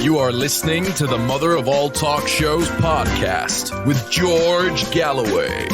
You are listening to the Mother of All Talk Shows podcast with George Galloway.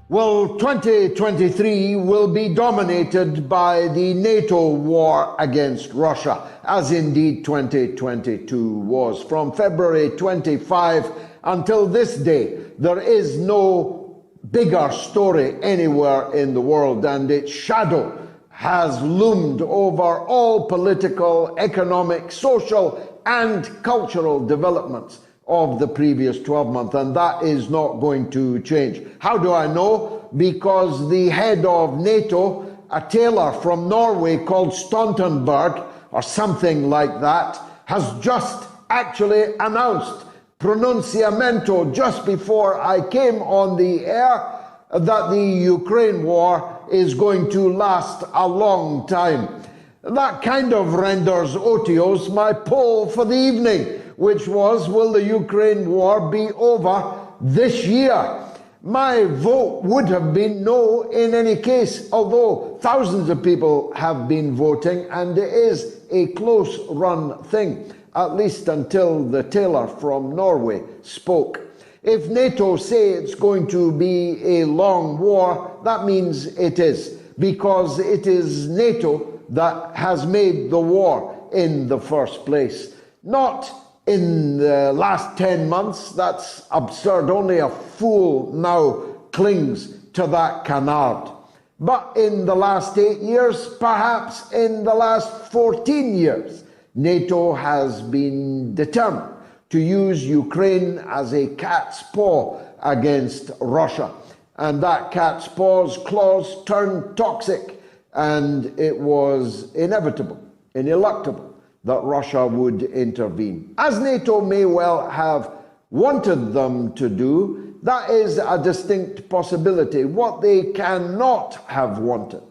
Well, 2023 will be dominated by the NATO war against Russia, as indeed 2022 was. From February 25 until this day, there is no bigger story anywhere in the world, and its shadow has loomed over all political, economic, social, and cultural developments of the previous 12 months, and that is not going to change. How do I know? Because the head of NATO, a tailor from Norway called Stoltenberg, or something like that, has just actually announced pronunciamento just before I came on the air that the Ukraine war is going to last a long time. That kind of renders otiose my poll for the evening, which was, will the Ukraine war be over this year? My vote would have been no in any case, although thousands of people have been voting, and it is a close-run thing, at least until the tailor from Norway spoke. If NATO say it's going to be a long war, that means it is, because it is NATO that has made the war in the first place. Not in the last 10 months, that's absurd. Only a fool now clings to that canard. But in the last 8 years, perhaps in the last 14 years, NATO has been determined to use Ukraine as a cat's paw against Russia. And that cat's paw's claws turned toxic, and it was inevitable, ineluctable, that Russia would intervene. As NATO may well have wanted them to do, that is a distinct possibility. What they cannot have wanted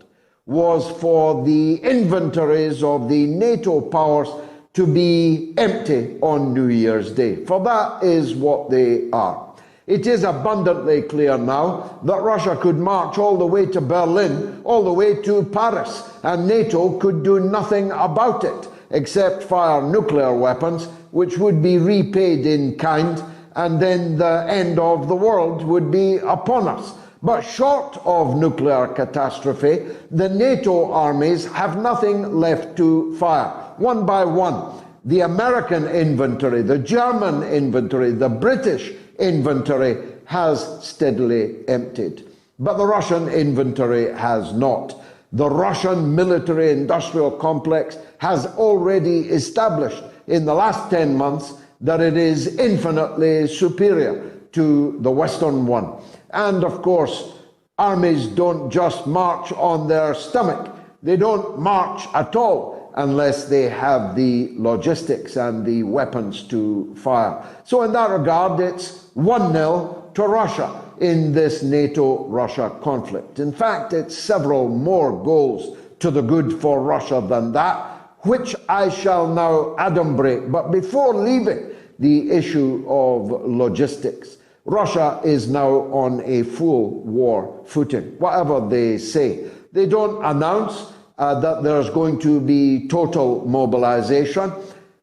was for the inventories of the NATO powers to be empty on New Year's Day, for that is what they are. It is abundantly clear now that Russia could march all the way to Berlin, all the way to Paris, and NATO could do nothing about it, except fire nuclear weapons, which would be repaid in kind, and then the end of the world would be upon us. But short of nuclear catastrophe, the NATO armies have nothing left to fire. One by one, the American inventory, the German inventory, the British inventory has steadily emptied. But the Russian inventory has not. The Russian military-industrial complex has already established in the last 10 months that it is infinitely superior to the Western one. And of course, armies don't just march on their stomach. They don't march at all unless they have the logistics and the weapons to fire. So in that regard, it's 1-0 to Russia in this NATO-Russia conflict. In fact, it's several more goals to the good for Russia than that, which I shall now adumbrate. But before leaving the issue of logistics, Russia is now on a full war footing, whatever they say. They don't announce that there's going to be total mobilization,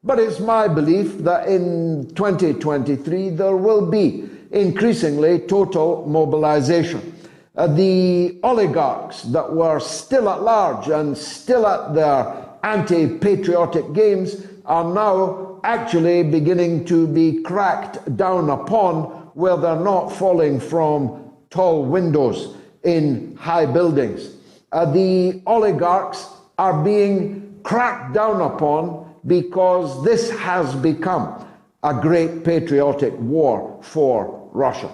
but it's my belief that in 2023 there will be increasingly total mobilization. The oligarchs that were still at large and still at their anti-patriotic games are now actually beginning to be cracked down upon, where they're not falling from tall windows in high buildings. The oligarchs are being cracked down upon because this has become a great patriotic war for Russia.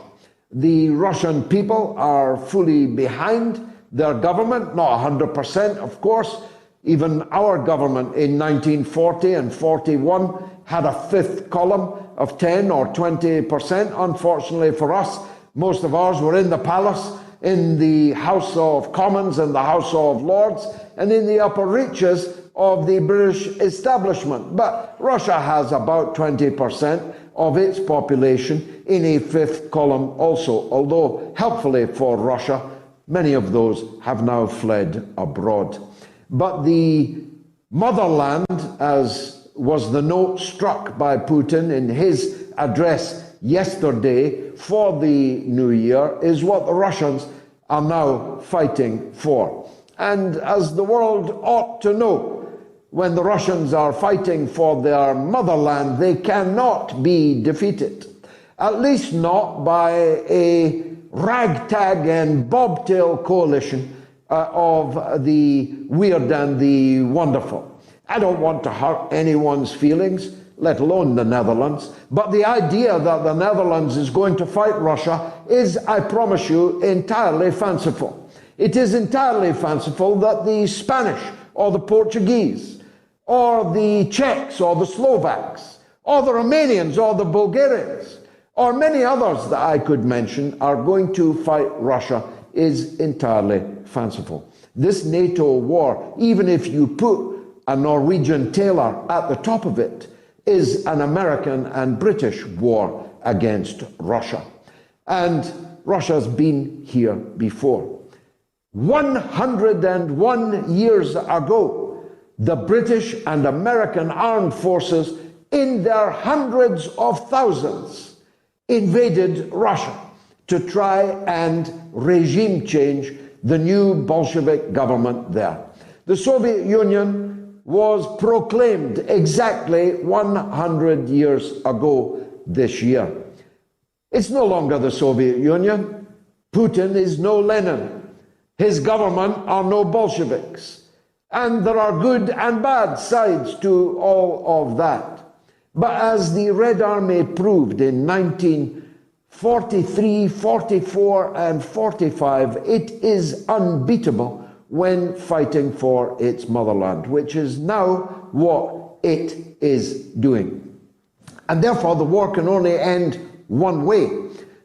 The Russian people are fully behind their government, not 100%, of course. Even our government in 1940 and 41 had a fifth column of 10 or 20%. Unfortunately for us, most of ours were in the palace, in the House of Commons and the House of Lords, and in the upper reaches of the British establishment. But Russia has about 20% of its population in a fifth column also, although helpfully for Russia, many of those have now fled abroad. But the motherland, as was the note struck by Putin in his address yesterday for the new year, is what the Russians are now fighting for. And as the world ought to know, when the Russians are fighting for their motherland, they cannot be defeated. At least not by a ragtag and bobtail coalition of the weird and the wonderful. I don't want to hurt anyone's feelings, let alone the Netherlands, but the idea that the Netherlands is going to fight Russia is, I promise you, entirely fanciful. It is entirely fanciful that the Spanish or the Portuguese or the Czechs or the Slovaks or the Romanians or the Bulgarians or many others that I could mention are going to fight Russia is entirely fanciful. This NATO war, even if you put a Norwegian tailor at the top of it, is an American and British war against Russia. And Russia's been here before. 101 years ago, the British and American armed forces, in their hundreds of thousands, invaded Russia to try and regime change the new Bolshevik government there. The Soviet Union was proclaimed exactly 100 years ago this year. It's no longer the Soviet Union. Putin is no Lenin. His government are no Bolsheviks. And there are good and bad sides to all of that. But as the Red Army proved in 1943, 44, and 45, it is unbeatable when fighting for its motherland, which is now what it is doing. And therefore, the war can only end one way.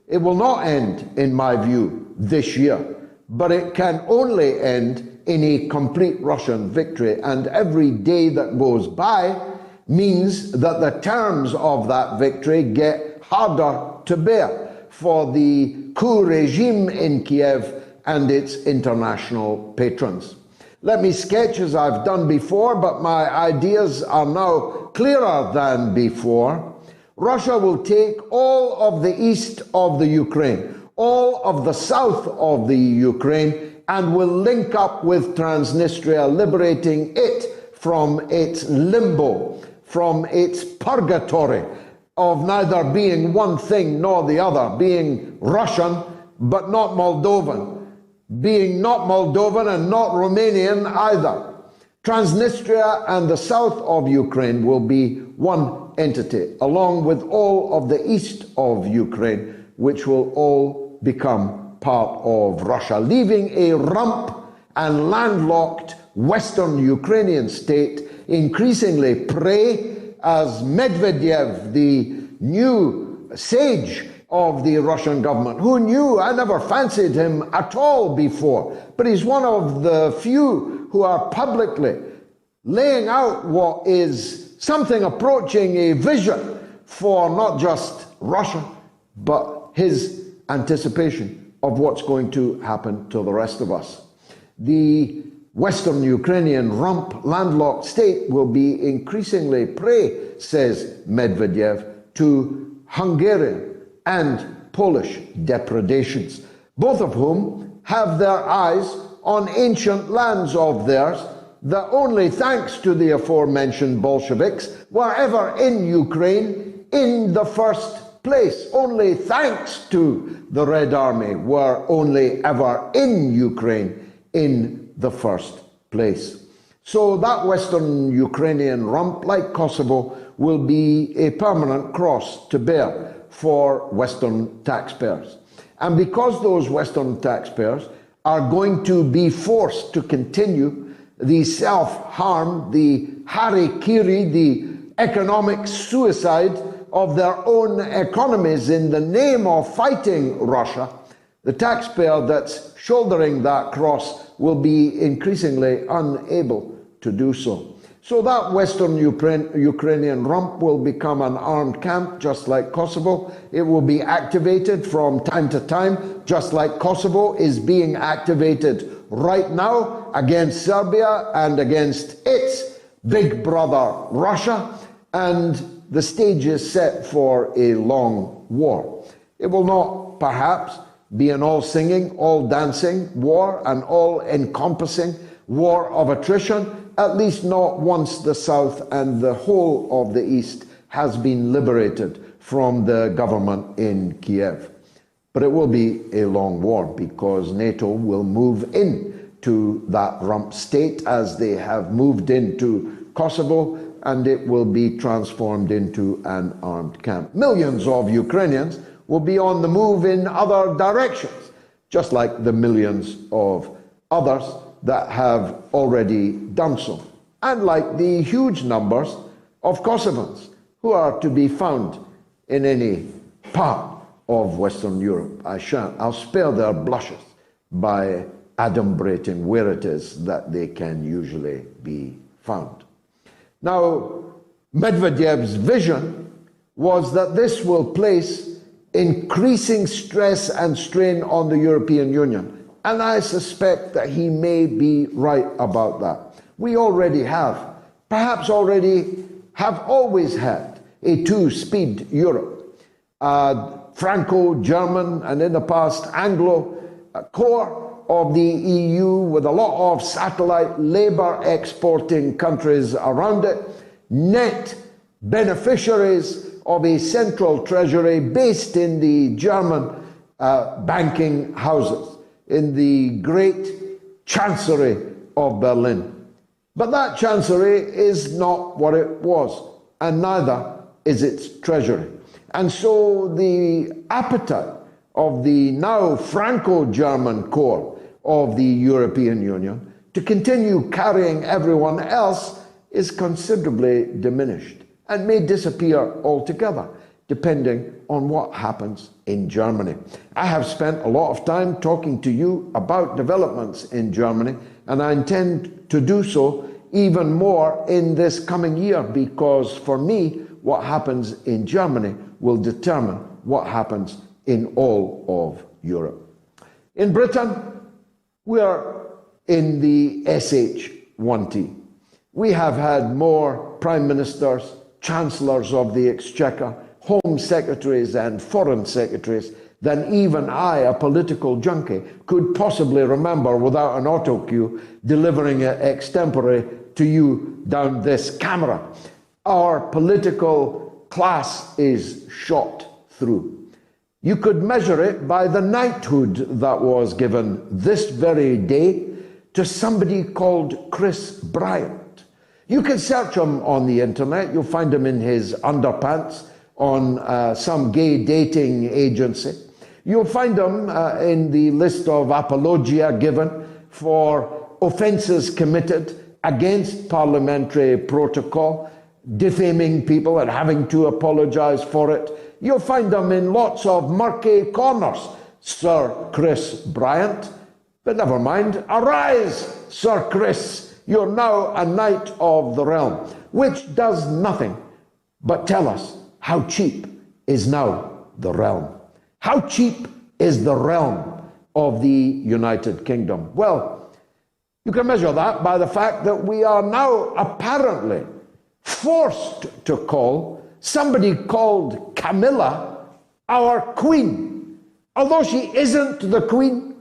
It will not end, in my view, this year, but it can only end in a complete Russian victory, and every day that goes by means that the terms of that victory get harder to bear for the coup regime in Kiev and its international patrons. Let me sketch as I've done before, but my ideas are now clearer than before. Russia will take all of the east of the Ukraine, all of the south of the Ukraine, and will link up with Transnistria, liberating it from its limbo, from its purgatory of neither being one thing nor the other, being Russian but not Moldovan, being not Moldovan and not Romanian either. Transnistria and the south of Ukraine will be one entity, along with all of the east of Ukraine, which will all become part of Russia, leaving a rump and landlocked Western Ukrainian state increasingly prey as Medvedev, the new sage of the Russian government, who knew I never fancied him at all before, but he's one of the few who are publicly laying out what is something approaching a vision for not just Russia, but his anticipation of what's going to happen to the rest of us. The Western Ukrainian rump landlocked state will be increasingly prey, says Medvedev, to Hungarian and Polish depredations, both of whom have their eyes on ancient lands of theirs that only thanks to the aforementioned Bolsheviks were ever in Ukraine in the first place. Only thanks to the Red Army were only ever in Ukraine in the first place. So that Western Ukrainian rump, like Kosovo, will be a permanent cross to bear for Western taxpayers. And because those Western taxpayers are going to be forced to continue the self-harm, the harikiri, the economic suicide of their own economies in the name of fighting Russia, the taxpayer that's shouldering that cross will be increasingly unable to do so. So that Western Ukrainian rump will become an armed camp, just like Kosovo. It will be activated from time to time, just like Kosovo is being activated right now against Serbia and against its big brother Russia. and the stage is set for a long war. It will not, perhaps, be an all-singing, all-dancing war, an all-encompassing war of attrition, at least not once the South and the whole of the East has been liberated from the government in Kiev. But it will be a long war because NATO will move into that rump state as they have moved into Kosovo, and it will be transformed into an armed camp. Millions of Ukrainians will be on the move in other directions, just like the millions of others that have already done so, and like the huge numbers of Kosovans who are to be found in any part of Western Europe. I'll spare their blushes by adumbrating where it is that they can usually be found. Now, Medvedev's vision was that this will place increasing stress and strain on the European Union, and I suspect that he may be right about that. We already have, perhaps already have always had, a two-speed Europe. Franco-German and in the past Anglo core of the EU with a lot of satellite labor exporting countries around it, net beneficiaries of a central treasury based in the German banking houses, in the great chancery of Berlin. But that chancery is not what it was, and neither is its treasury. And so the appetite of the now Franco-German core of the European Union to continue carrying everyone else is considerably diminished and may disappear altogether, depending on what happens in Germany. I have spent a lot of time talking to you about developments in Germany, and I intend to do so even more in this coming year, because for me, what happens in Germany will determine what happens in all of Europe. In Britain, we are in the SH1T. We have had more prime ministers, chancellors of the exchequer, home secretaries and foreign secretaries than even I, a political junkie, could possibly remember without an autocue delivering it extempore to you down this camera. Our political class is shot through. You could measure it by the knighthood that was given this very day to somebody called Chris Bryant. You can search him on the internet. You'll find him in his underpants on some gay dating agency. You'll find him in the list of apologia given for offences committed against parliamentary protocol, defaming people and having to apologise for it. You'll find them in lots of murky corners, Sir Chris Bryant. But never mind, arise, Sir Chris, you're now a knight of the realm, which does nothing but tell us how cheap is now the realm. How cheap is the realm of the United Kingdom? Well, you can measure that by the fact that we are now apparently forced to call somebody called Camilla our queen. Although she isn't the queen,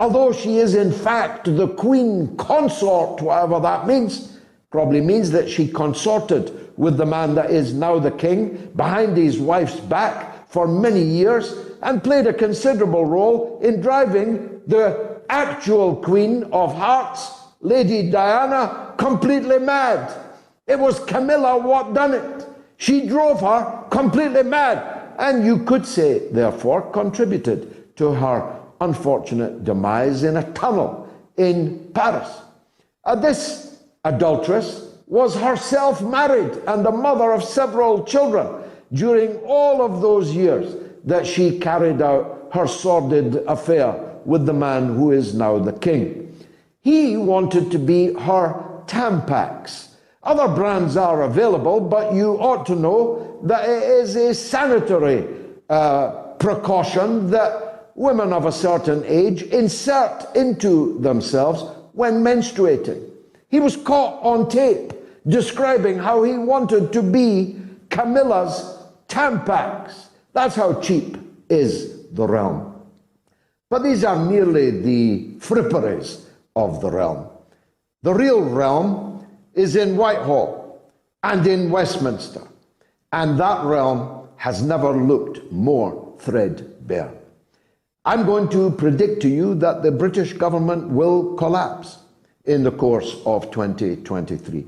although she is in fact the queen consort, whatever that means, probably means that she consorted with the man that is now the king behind his wife's back for many years and played a considerable role in driving the actual Queen of Hearts, Lady Diana, completely mad. It was Camilla what done it. She drove her completely mad, and you could say, therefore, contributed to her unfortunate demise in a tunnel in Paris. This adulteress was herself married and the mother of several children during all of those years that she carried out her sordid affair with the man who is now the king. He wanted to be her Tampax. Other brands are available, but you ought to know that it is a sanitary precaution that women of a certain age insert into themselves when menstruating. He was caught on tape describing how he wanted to be Camilla's Tampax. That's how cheap is the realm. But these are merely the fripperies of the realm. The real realm is in Whitehall and in Westminster, and that realm has never looked more threadbare. I'm going to predict to you that the British government will collapse in the course of 2023,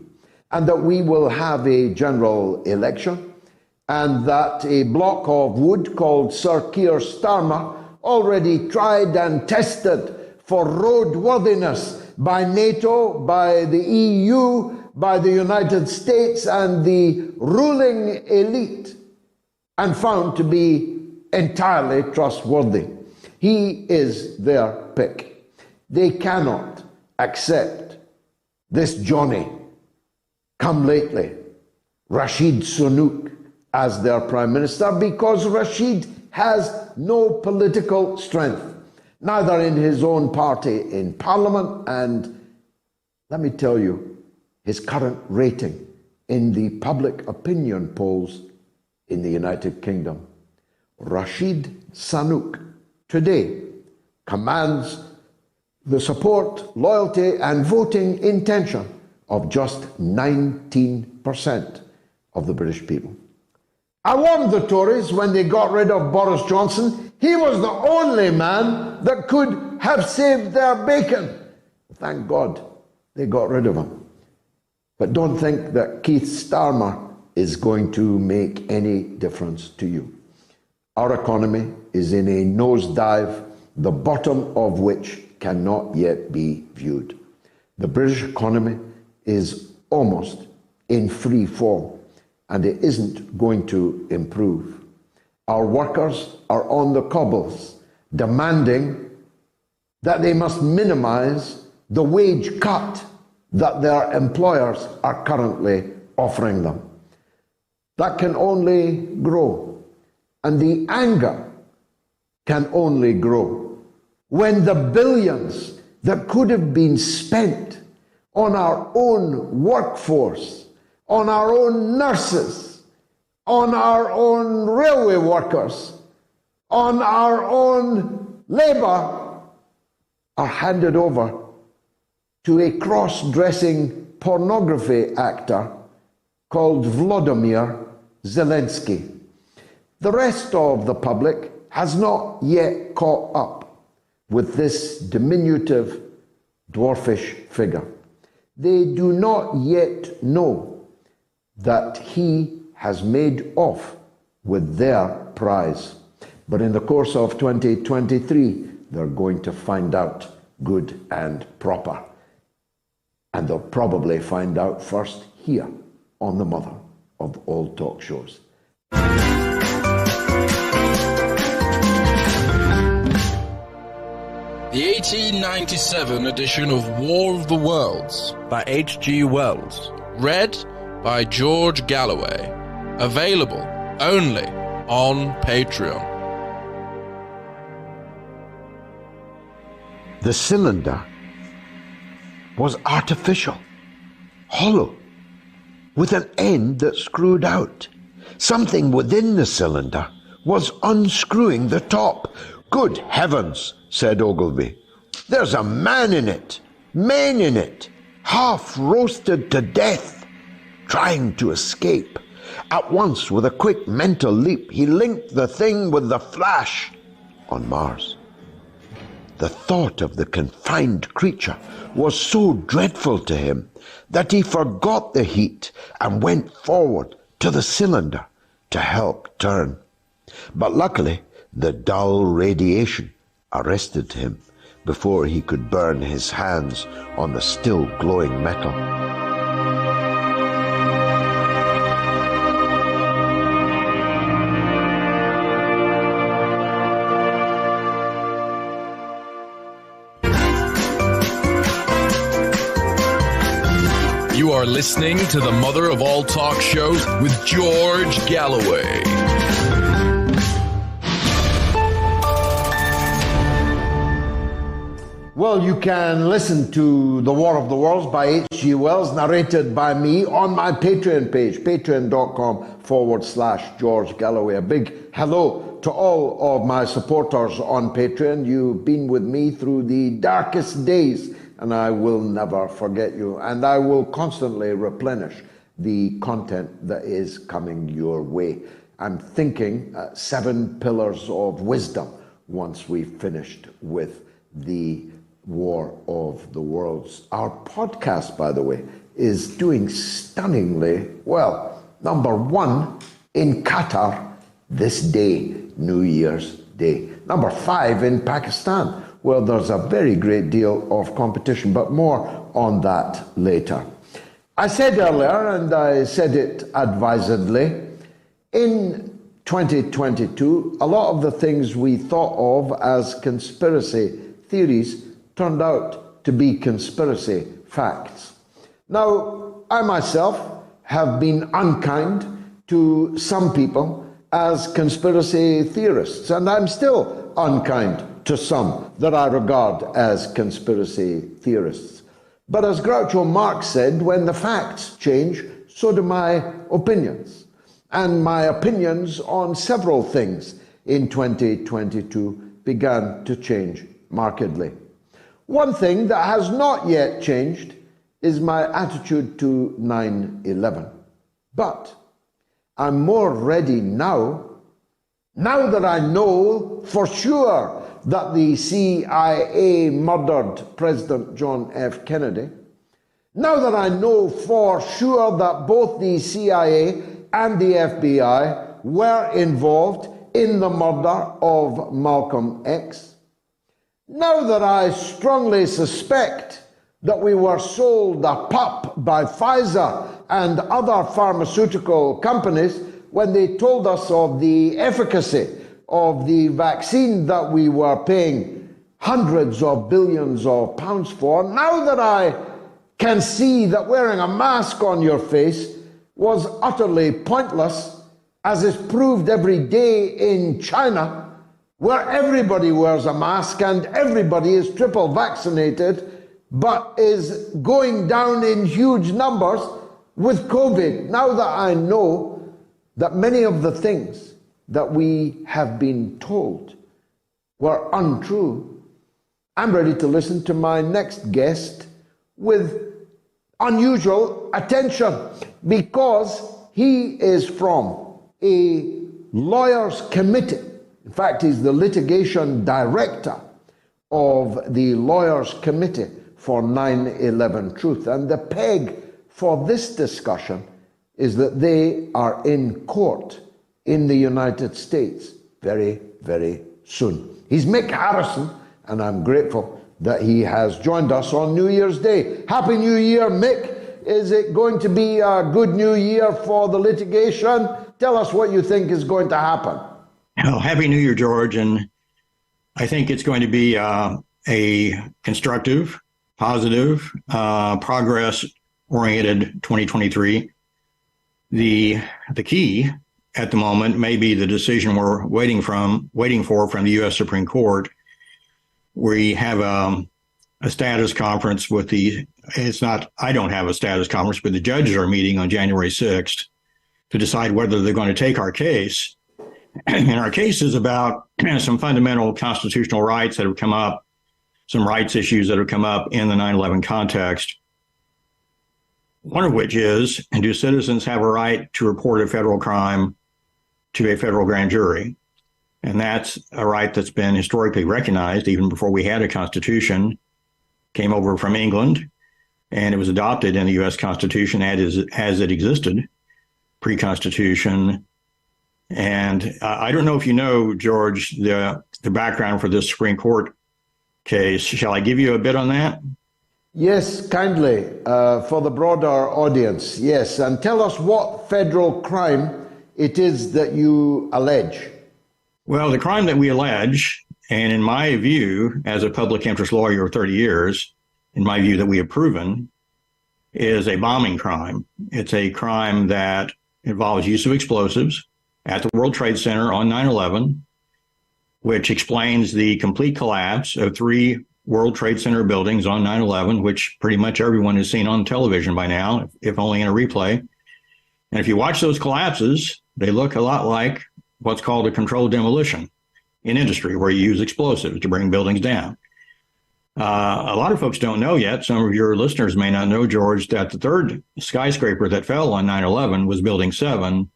and that we will have a general election, and that a block of wood called Sir Keir Starmer, already tried and tested for roadworthiness by NATO, by the EU, by the United States and the ruling elite, and found to be entirely trustworthy. He is their pick. They cannot accept this Johnny come lately, Rashid Sunak, as their prime minister, because Rashid has no political strength, neither in his own party in parliament, and let me tell you, his current rating in the public opinion polls in the United Kingdom. Rashid Sunak today commands the support, loyalty, and voting intention of just 19% of the British people. I warned the Tories when they got rid of Boris Johnson. He was the only man that could have saved their bacon. Thank God they got rid of him. But don't think that Keir Starmer is going to make any difference to you. Our economy is in a nosedive, the bottom of which cannot yet be viewed. The British economy is almost in free fall, and it isn't going to improve. Our workers are on the cobbles, demanding that they must minimize the wage cut that their employers are currently offering them. That can only grow, and the anger can only grow when the billions that could have been spent on our own workforce, on our own nurses, on our own railway workers, on our own labour, are handed over to a cross-dressing pornography actor called Vladimir Zelensky. The rest of the public has not yet caught up with this diminutive, dwarfish figure. They do not yet know that he has made off with their prize. But in the course of 2023, they're going to find out good and proper. And they'll probably find out first here on the mother of all talk shows. The 1897 edition of War of the Worlds by H.G. Wells. Read by George Galloway. Available only on Patreon. The cylinder was artificial, hollow, with an end that screwed out. Something within the cylinder was unscrewing the top. Good heavens, said Ogilvy. There's a man in it, men in it, half roasted to death, trying to escape. At once, with a quick mental leap, he linked the thing with the Flash on Mars. The thought of the confined creature was so dreadful to him that he forgot the heat and went forward to the cylinder to help turn. But luckily, the dull radiation arrested him before he could burn his hands on the still glowing metal. You are listening to the mother of all talk shows with George Galloway. Well, you can listen to The War of the Worlds by H.G. Wells, narrated by me, on my Patreon page, patreon.com/George Galloway. A big hello to all of my supporters on Patreon. You've been with me through the darkest days, and I will never forget you. And I will constantly replenish the content that is coming your way. I'm thinking 7 pillars of wisdom once we've finished with the War of the Worlds. Our podcast, by the way, is doing stunningly well. Number 1 in Qatar this day, New Year's Day. Number 5 in Pakistan. Well, there's a very great deal of competition, but more on that later. I said earlier, and I said it advisedly, in 2022, a lot of the things we thought of as conspiracy theories turned out to be conspiracy facts. Now, I myself have been unkind to some people as conspiracy theorists, and I'm still unkind to some that I regard as conspiracy theorists. But as Groucho Marx said, when the facts change, so do my opinions. And my opinions on several things in 2022 began to change markedly. One thing that has not yet changed is my attitude to 9/11. But I'm more ready now that I know for sure that the CIA murdered President John F. Kennedy, now that I know for sure that both the CIA and the FBI were involved in the murder of Malcolm X, now that I strongly suspect that we were sold a pup by Pfizer and other pharmaceutical companies when they told us of the efficacy of the vaccine that we were paying hundreds of billions of pounds for, now that I can see that wearing a mask on your face was utterly pointless, as is proved every day in China, where everybody wears a mask and everybody is triple vaccinated, but is going down in huge numbers with COVID. Now that I know that many of the things that we have been told were untrue, I'm ready to listen to my next guest with unusual attention, because he is from a lawyers' committee. In fact, he's the litigation director of the Lawyers Committee for 9/11 Truth. And the peg for this discussion is that they are in court in the United States very, very soon. He's Mick Harrison, and I'm grateful that he has joined us on New Year's Day. Happy New Year, Mick. Is it going to be a good new year for the litigation? Tell us what you think is going to happen. Well, Happy New Year, George. And I think it's going to be a constructive, positive, progress-oriented 2023. The key at the moment may be the decision we're waiting for from the U.S. Supreme Court. We have a status conference with I don't have a status conference, but the judges are meeting on January 6th to decide whether they're going to take our case. And our case is about some fundamental constitutional rights that have come up, some rights issues that have come up in the 9/11 context. One of which is, do citizens have a right to report a federal crime to a federal grand jury? And that's a right that's been historically recognized even before we had a constitution, came over from England, and it was adopted in the U.S. Constitution as it existed pre-Constitution. And I don't know if you know, George, the background for this Supreme Court case. Shall I give you a bit on that? Yes, kindly, for the broader audience, yes. And tell us what federal crime it is that you allege. Well, the crime that we allege, and in my view, as a public interest lawyer of 30 years, in my view that we have proven, is a bombing crime. It's a crime that involves use of explosives at the World Trade Center on 9/11, which explains the complete collapse of 3 World Trade Center buildings on 9/11, which pretty much everyone has seen on television by now, if only in a replay. And if you watch those collapses, they look a lot like what's called a controlled demolition in industry, where you use explosives to bring buildings down. A lot of folks don't know yet, some of your listeners may not know, George, that the third skyscraper that fell on 9/11 was Building 7.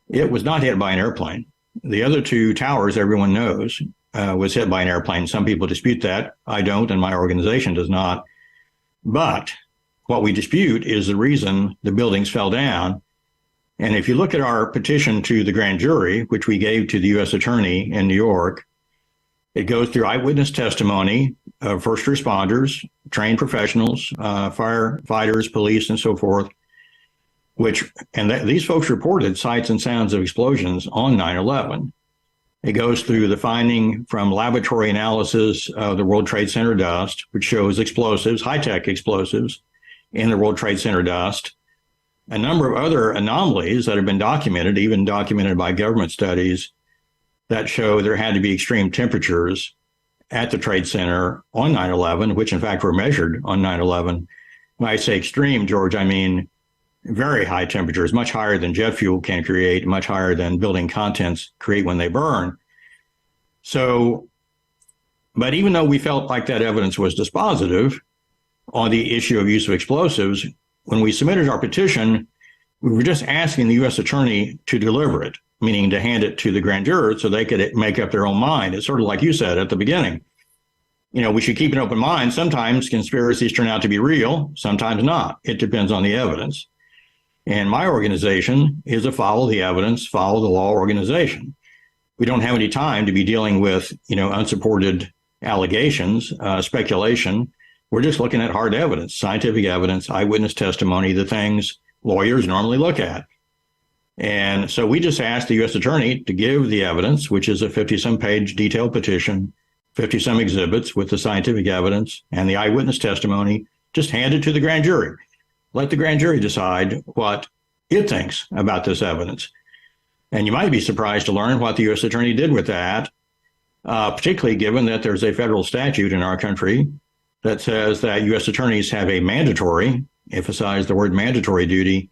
It was not hit by an airplane. The other two towers, everyone knows, was hit by an airplane. Some people dispute that. I don't, and my organization does not. But what we dispute is the reason the buildings fell down. And if you look at our petition to the grand jury, which we gave to the U.S. Attorney in New York, it goes through eyewitness testimony of first responders, trained professionals, firefighters, police, and so forth, these folks reported sights and sounds of explosions on 9/11. It goes through the finding from laboratory analysis of the World Trade Center dust, which shows explosives, high-tech explosives in the World Trade Center dust, a number of other anomalies that have been documented, even documented by government studies, that show there had to be extreme temperatures at the Trade Center on 9/11, which in fact were measured on 9/11. When I say extreme, George, I mean very high temperatures, much higher than jet fuel can create, much higher than building contents create when they burn. So, but even though we felt like that evidence was dispositive on the issue of use of explosives, when we submitted our petition, we were just asking the U.S. Attorney to deliver it, meaning to hand it to the grand jurors so they could make up their own mind. It's sort of like you said at the beginning. You know, we should keep an open mind. Sometimes conspiracies turn out to be real, sometimes not. It depends on the evidence. And my organization is a follow the evidence, follow the law organization. We don't have any time to be dealing with, unsupported allegations, speculation. We're just looking at hard evidence, scientific evidence, eyewitness testimony, the things lawyers normally look at. And so we just asked the U.S. Attorney to give the evidence, which is a 50-some page detailed petition, 50-some exhibits with the scientific evidence and the eyewitness testimony, just hand it to the grand jury. Let the grand jury decide what it thinks about this evidence. And you might be surprised to learn what the U.S. Attorney did with that, particularly given that there's a federal statute in our country that says that U.S. attorneys have a mandatory, emphasize the word mandatory, duty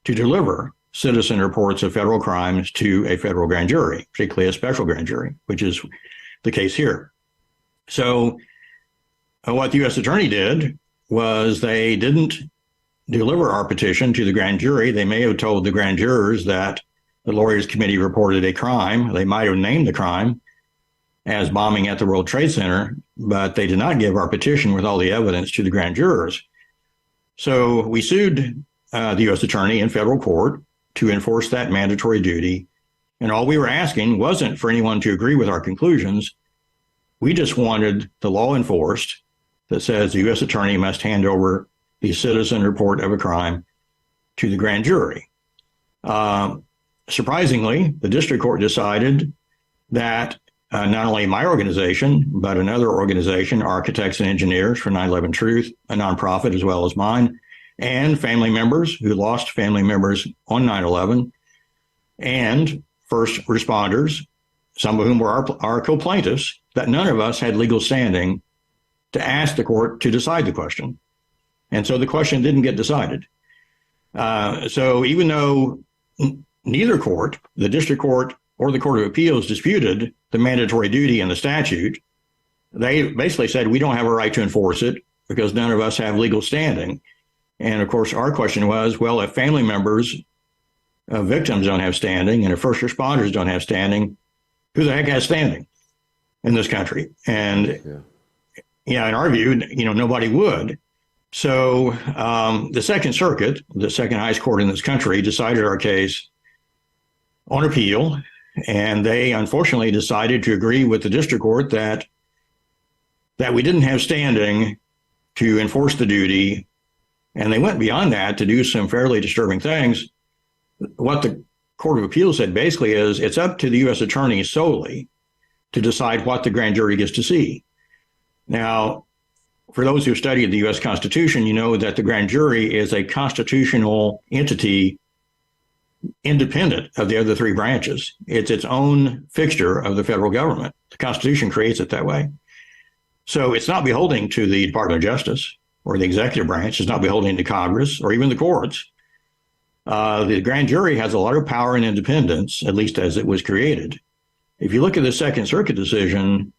to deliver citizen reports of federal crimes to a federal grand jury, particularly a special grand jury, which is the case here. So what the U.S. Attorney did was they didn't deliver our petition to the grand jury. They may have told the grand jurors that the lawyers committee reported a crime. They might have named the crime as bombing at the World Trade Center, but they did not give our petition with all the evidence to the grand jurors. So we sued the U.S. Attorney in federal court to enforce that mandatory duty. And all we were asking wasn't for anyone to agree with our conclusions. We just wanted the law enforced that says the U.S. Attorney must hand over the citizen report of a crime to the grand jury. Surprisingly, the district court decided that not only my organization, but another organization, Architects and Engineers for 9/11 Truth, a nonprofit as well as mine, and family members who lost family members on 9/11, and first responders, some of whom were our co-plaintiffs, that none of us had legal standing to ask the court to decide the question. And so the question didn't get decided. So even though neither court, the district court or the Court of Appeals, disputed the mandatory duty in the statute, they basically said we don't have a right to enforce it because none of us have legal standing. And of course, our question was, well, if family members of victims don't have standing and if first responders don't have standing, who the heck has standing in this country? And in our view, nobody would. So the Second Circuit, the second highest court in this country, decided our case on appeal. And they unfortunately decided to agree with the district court that we didn't have standing to enforce the duty. And they went beyond that to do some fairly disturbing things. What the Court of Appeals said basically is it's up to the U.S. Attorney solely to decide what the grand jury gets to see. Now, for those who studied the U.S. Constitution, you know that the grand jury is a constitutional entity independent of the other three branches. It's its own fixture of the federal government. The Constitution creates it that way. So it's not beholden to the Department of Justice or the executive branch. It's not beholden to Congress or even the courts. The grand jury has a lot of power and independence, at least as it was created. If you look at the Second Circuit decision,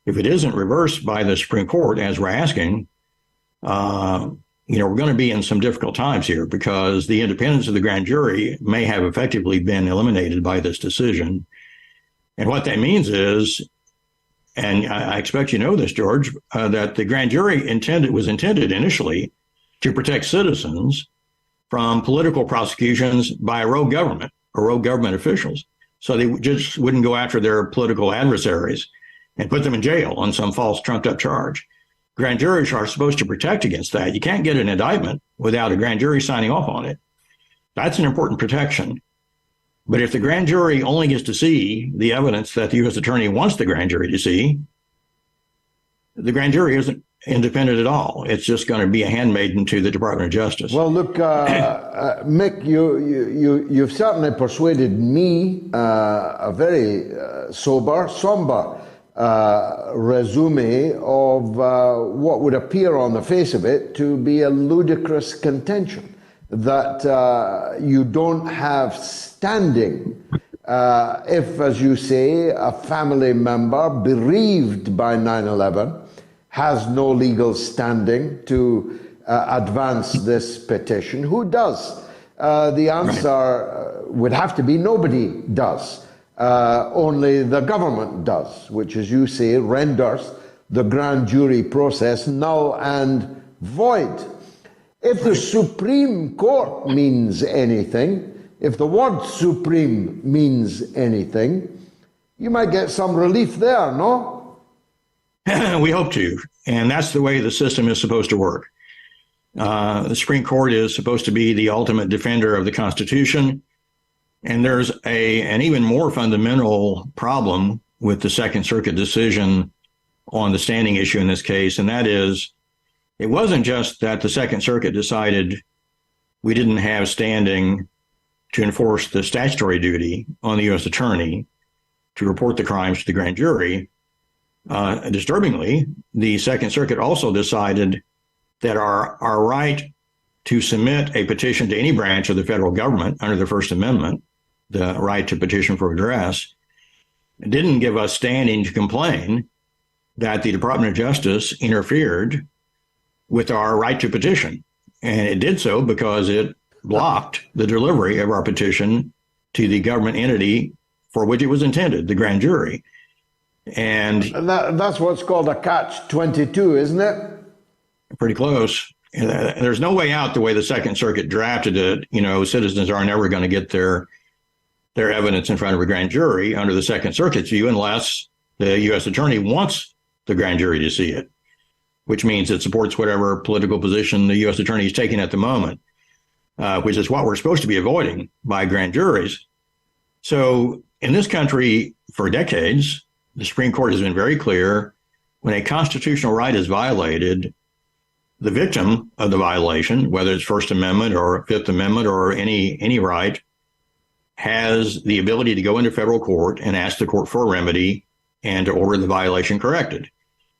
if it isn't reversed by the Supreme Court, as we're asking, we're going to be in some difficult times here because the independence of the grand jury may have effectively been eliminated by this decision. And what that means is, and I expect you know this, George, that the grand jury was intended initially to protect citizens from political prosecutions by a rogue government or rogue government officials. So they just wouldn't go after their political adversaries and put them in jail on some false trumped up charge. Grand juries are supposed to protect against that. You can't get an indictment without a grand jury signing off on it. That's an important protection. But if the grand jury only gets to see the evidence that the U.S. attorney wants the grand jury to see, the grand jury isn't independent at all. It's just going to be a handmaiden to the Department of Justice. Well, look, Mick, you've certainly persuaded me a very somber resume of what would appear on the face of it to be a ludicrous contention that you don't have standing if, as you say, a family member bereaved by 9/11 has no legal standing to advance this petition. Who does? The answer would have to be nobody does. Only the government does, which, as you say, renders the grand jury process null and void. If the Supreme Court means anything, if the word supreme means anything, you might get some relief there, no? We hope to, and that's the way the system is supposed to work. The Supreme Court is supposed to be the ultimate defender of the Constitution, and there's an even more fundamental problem with the Second Circuit decision on the standing issue in this case, and that is, it wasn't just that the Second Circuit decided we didn't have standing to enforce the statutory duty on the U.S. attorney to report the crimes to the grand jury. Disturbingly, the Second Circuit also decided that our right to submit a petition to any branch of the federal government under the First Amendment, the right to petition for redress, didn't give us standing to complain that the Department of Justice interfered with our right to petition. And it did so because it blocked the delivery of our petition to the government entity for which it was intended, the grand jury. And that's what's called a catch-22, isn't it? Pretty close. There's no way out the way the Second Circuit drafted it. Citizens are never going to get their evidence in front of a grand jury under the Second Circuit's view unless the U.S. attorney wants the grand jury to see it, which means it supports whatever political position the U.S. attorney is taking at the moment, which is what we're supposed to be avoiding by grand juries. So in this country, for decades, the Supreme Court has been very clear: when a constitutional right is violated, the victim of the violation, whether it's First Amendment or Fifth Amendment or any right, has the ability to go into federal court and ask the court for a remedy and to order the violation corrected.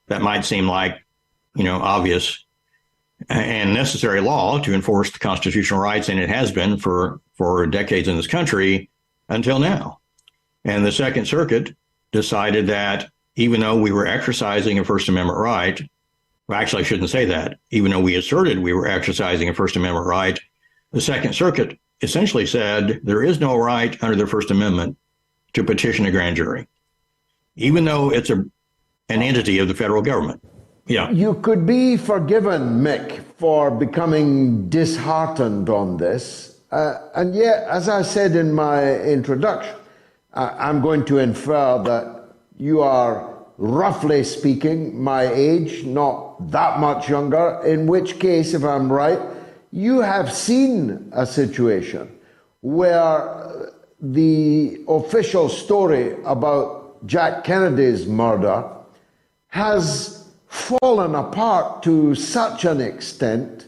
That might seem like, obvious and necessary law to enforce the constitutional rights, and it has been for decades in this country until now. And the Second Circuit decided that even though we were exercising a First Amendment right, well, actually, I shouldn't say that. Even though we asserted we were exercising a First Amendment right, the Second Circuit essentially said there is no right under the First Amendment to petition a grand jury, even though it's an entity of the federal government. Yeah. You could be forgiven, Mick, for becoming disheartened on this. And yet, as I said in my introduction, I'm going to infer that you are, roughly speaking, my age, not that much younger, in which case, if I'm right, you have seen a situation where the official story about Jack Kennedy's murder has fallen apart to such an extent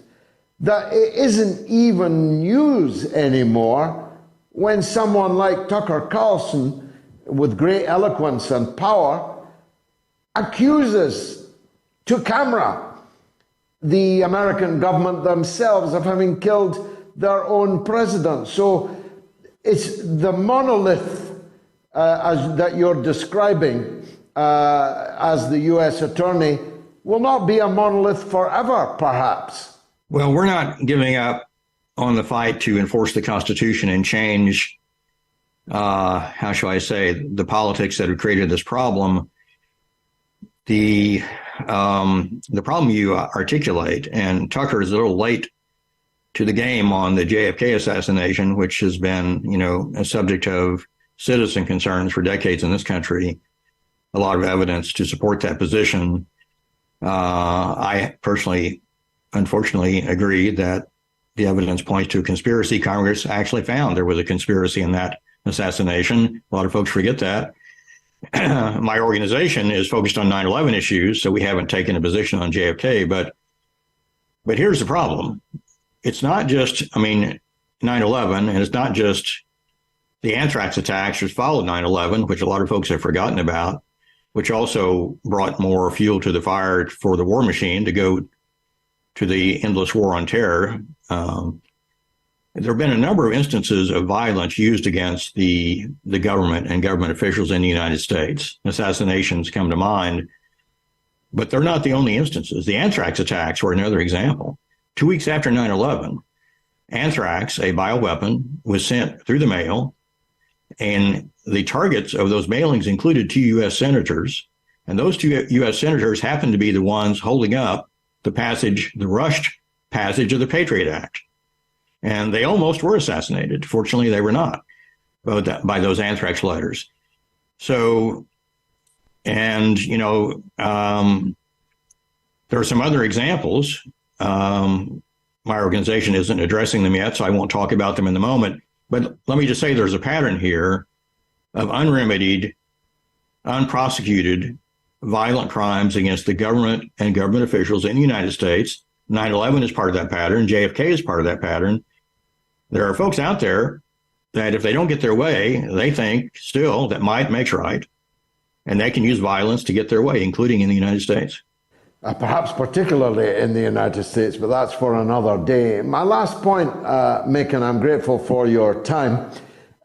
that it isn't even news anymore when someone like Tucker Carlson, with great eloquence and power, accuses to camera the American government themselves of having killed their own president. So it's the monolith that you're describing as the U.S. attorney will not be a monolith forever, perhaps. Well, we're not giving up on the fight to enforce the Constitution and change, how shall I say, the politics that have created this problem. The problem you articulate, and Tucker is a little late to the game on the JFK assassination, which has been, a subject of citizen concerns for decades in this country. A lot of evidence to support that position. I personally, unfortunately, agree that the evidence points to a conspiracy. Congress actually found there was a conspiracy in that assassination. A lot of folks forget that. My organization is focused on 9/11 issues, so we haven't taken a position on JFK. But here's the problem. It's not just, 9/11, and it's not just the anthrax attacks which followed 9/11, which a lot of folks have forgotten about, which also brought more fuel to the fire for the war machine to go to the endless war on terror. There have been a number of instances of violence used against the government and government officials in the United States. Assassinations come to mind, but they're not the only instances. The anthrax attacks were another example. 2 weeks after 9/11, anthrax, a bioweapon, was sent through the mail, and the targets of those mailings included 2 U.S. senators, and those 2 U.S. senators happened to be the ones holding up the rushed passage of the Patriot Act. And they almost were assassinated. Fortunately, they were not by those anthrax letters. So, and, there are some other examples. My organization isn't addressing them yet, so I won't talk about them in the moment. But let me just say there's a pattern here of unremedied, unprosecuted, violent crimes against the government and government officials in the United States. 9/11 is part of that pattern. JFK is part of that pattern. There are folks out there that if they don't get their way, they think still that might makes right, and they can use violence to get their way, including in the United States. Perhaps particularly in the United States, but that's for another day. My last point, Mick, and I'm grateful for your time.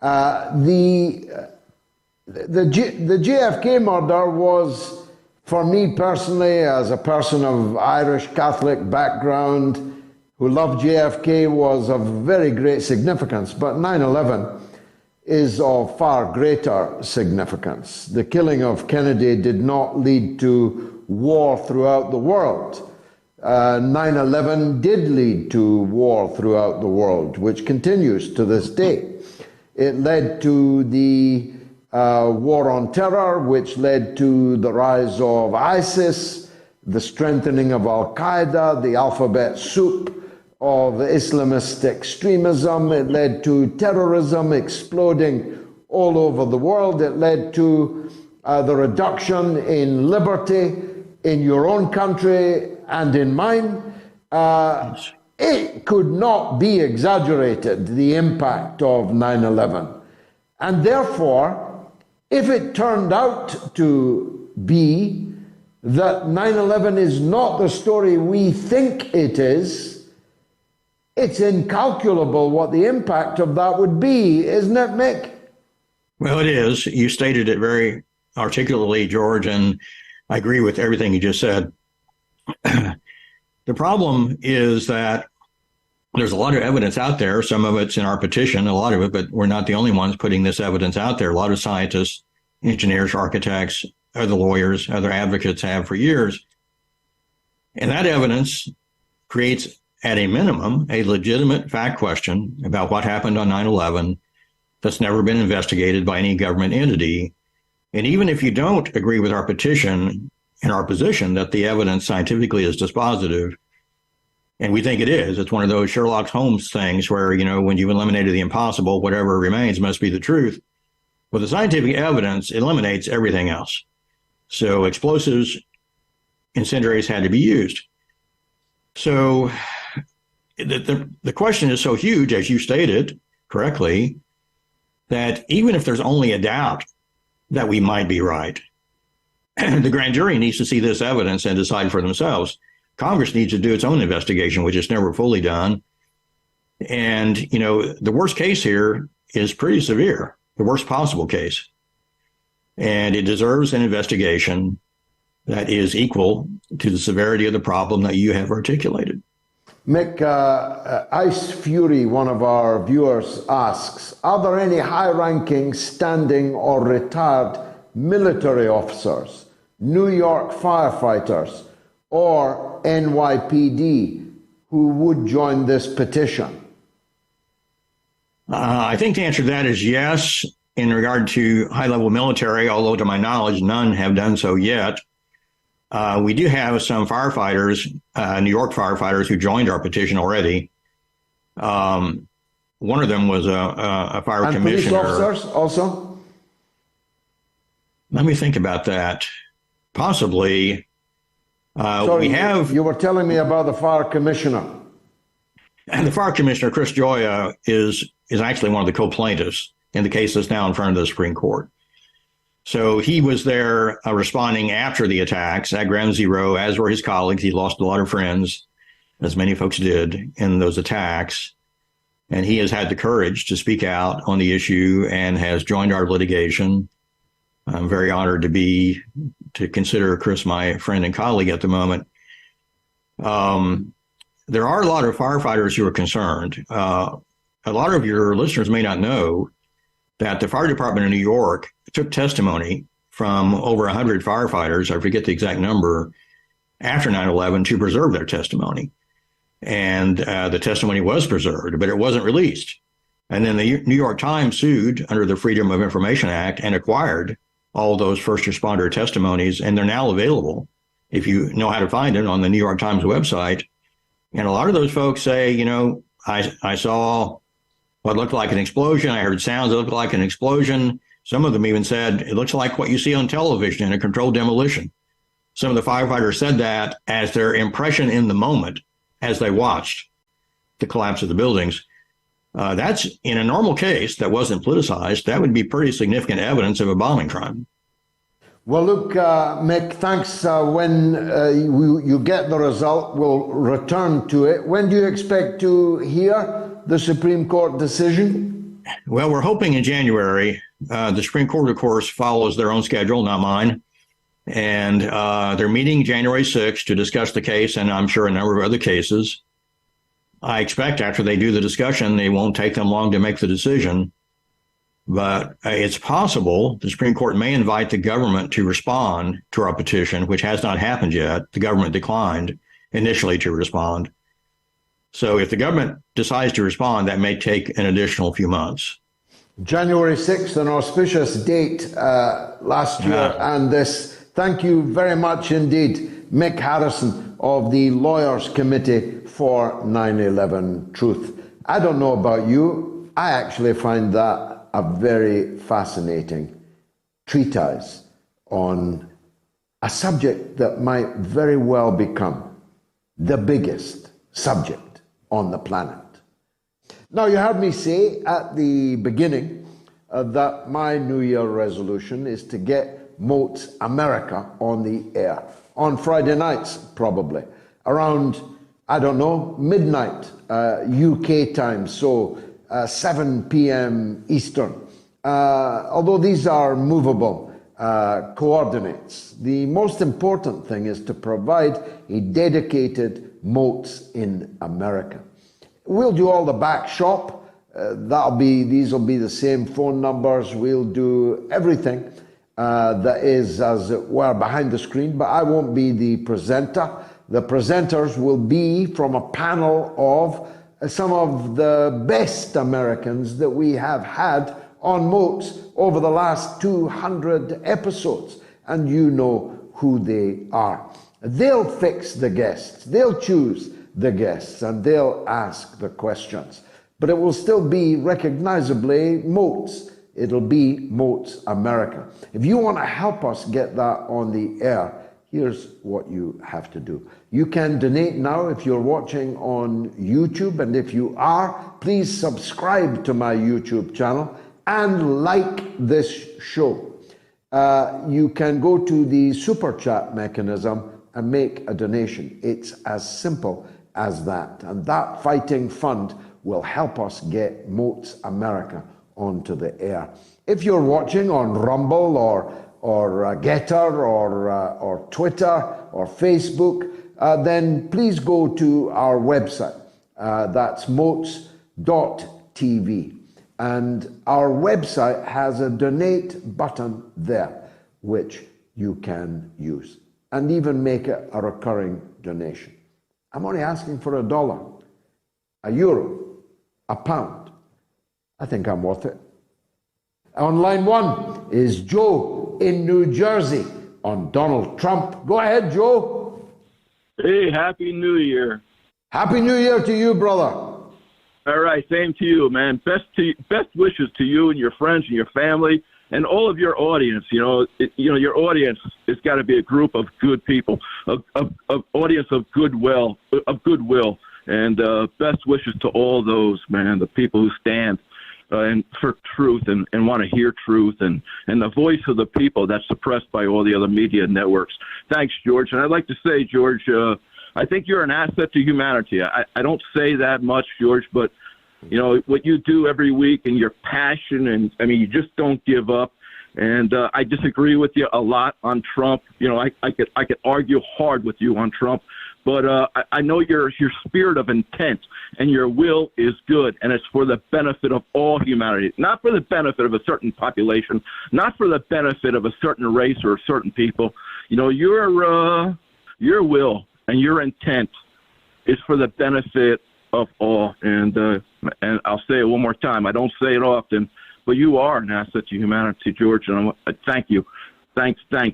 The JFK murder was, for me personally, as a person of Irish Catholic background who loved JFK, was of very great significance. But 9/11 is of far greater significance. The killing of Kennedy did not lead to war throughout the world. 9/11 did lead to war throughout the world, which continues to this day. It led to the war on terror, which led to the rise of ISIS, the strengthening of Al-Qaeda, the alphabet soup of Islamist extremism. It led to terrorism exploding all over the world. It led to the reduction in liberty in your own country and in mine. It could not be exaggerated, the impact of 9/11. And therefore, if it turned out to be that 9/11 is not the story we think it is, it's incalculable what the impact of that would be, isn't it, Mick? Well, it is. You stated it very articulately, George, and I agree with everything you just said. The problem is that there's a lot of evidence out there. Some of it's in our petition, a lot of it, but we're not the only ones putting this evidence out there. A lot of scientists, engineers, architects, other lawyers, other advocates have for years. And that evidence creates, at a minimum, a legitimate fact question about what happened on 9/11 that's never been investigated by any government entity. And even if you don't agree with our petition and our position that the evidence scientifically is dispositive, and we think it is, it's one of those Sherlock Holmes things where, when you eliminated the impossible, whatever remains must be the truth. Well, the scientific evidence eliminates everything else. So explosives, incendiaries had to be used. So the question is so huge, as you stated correctly, that even if there's only a doubt that we might be right, the grand jury needs to see this evidence and decide for themselves. Congress needs to do its own investigation, which is never fully done. And, the worst case here is pretty severe, the worst possible case. And it deserves an investigation that is equal to the severity of the problem that you have articulated. Mick, Ice Fury, one of our viewers, asks, are there any high-ranking, standing or retired military officers, New York firefighters, or NYPD who would join this petition? I think the answer to that is yes, in regard to high-level military, although to my knowledge, none have done so yet. We do have some firefighters, New York firefighters, who joined our petition already. One of them was a fire and commissioner. Police officers also? Let me think about that. Possibly. Sorry, we have. You were telling me about the fire commissioner. And the fire commissioner, Chris Joya, is actually one of the co-plaintiffs in the case that's now in front of the Supreme Court. So he was there responding after the attacks at Ground Zero, as were his colleagues. He lost a lot of friends, as many folks did, in those attacks. And he has had the courage to speak out on the issue and has joined our litigation. I'm very honored to consider Chris my friend and colleague at the moment. There are a lot of firefighters who are concerned. A lot of your listeners may not know that the fire department in New York took testimony from over 100 firefighters, I forget the exact number, after 9/11 to preserve their testimony. And the testimony was preserved, but it wasn't released. And then the New York Times sued under the Freedom of Information Act and acquired all those first responder testimonies, and they're now available if you know how to find it on the New York Times website. And a lot of those folks say, I saw what looked like an explosion. I heard sounds that looked like an explosion. Some of them even said, it looks like what you see on television in a controlled demolition. Some of the firefighters said that as their impression in the moment as they watched the collapse of the buildings. That's, in a normal case that wasn't politicized, that would be pretty significant evidence of a bombing crime. Well, look, Mick, thanks. When you get the result, we'll return to it. When do you expect to hear the Supreme Court decision? Well, we're hoping in January. The Supreme Court, of course, follows their own schedule, not mine. And they're meeting January 6th to discuss the case, and I'm sure a number of other cases. I expect after they do the discussion, they won't take them long to make the decision. But it's possible the Supreme Court may invite the government to respond to our petition, which has not happened yet. The government declined initially to respond. So if the government decides to respond, that may take an additional few months. January 6th, an auspicious date last year, and this. Thank you very much indeed, Mick Harrison of the Lawyers Committee for 9/11 Truth. I don't know about you, I actually find that a very fascinating treatise on a subject that might very well become the biggest subject on the planet. Now, you heard me say at the beginning that my New Year resolution is to get Moats America on the air on Friday nights, probably around, I don't know, midnight UK time, so 7 p.m. Eastern. Although these are movable coordinates, the most important thing is to provide a dedicated Moats in America. We'll do all the back shop. These will be the same phone numbers. We'll do everything that is, as it were, behind the screen, but I won't be the presenter. The presenters will be from a panel of some of the best Americans that we have had on Moats over the last 200 episodes, and you know who they are. They'll fix the guests, they'll choose the guests, and they'll ask the questions. But it will still be recognizably Moats. It'll be Moats America. If you want to help us get that on the air, here's what you have to do. You can donate now if you're watching on YouTube, and if you are, please subscribe to my YouTube channel and like this show. you can go to the super chat mechanism and make a donation. It's as simple as that. And that fighting fund will help us get Moats America onto the air. If you're watching on Rumble or Getter or Twitter or Facebook, then please go to our website. That's moats.tv. And our website has a donate button there, which you can use, and even make it a recurring donation. I'm only asking for $1, €1, £1. I think I'm worth it. On line one is Joe in New Jersey on Donald Trump. Go ahead, Joe. Hey, Happy New Year. Happy New Year to you, brother. All right, same to you, man. Best wishes to you and your friends and your family and all of your audience. Your audience has got to be a group of good people, of audience of goodwill, and best wishes to all those, man, the people who stand and for truth and want to hear truth and the voice of the people that's suppressed by all the other media networks. Thanks, George. And I'd like to say, George, I think you're an asset to humanity. I don't say that much, George, but what you do every week and your passion, and I mean, you just don't give up. And I disagree with you a lot on Trump. I could argue hard with you on Trump, but I know your spirit of intent and your will is good, and it's for the benefit of all humanity, not for the benefit of a certain population, not for the benefit of a certain race or certain people. Your will and your intent is for the benefit of all. And I'll say it one more time. I don't say it often, but you are an asset to humanity, George, and I thank you. Thanks. God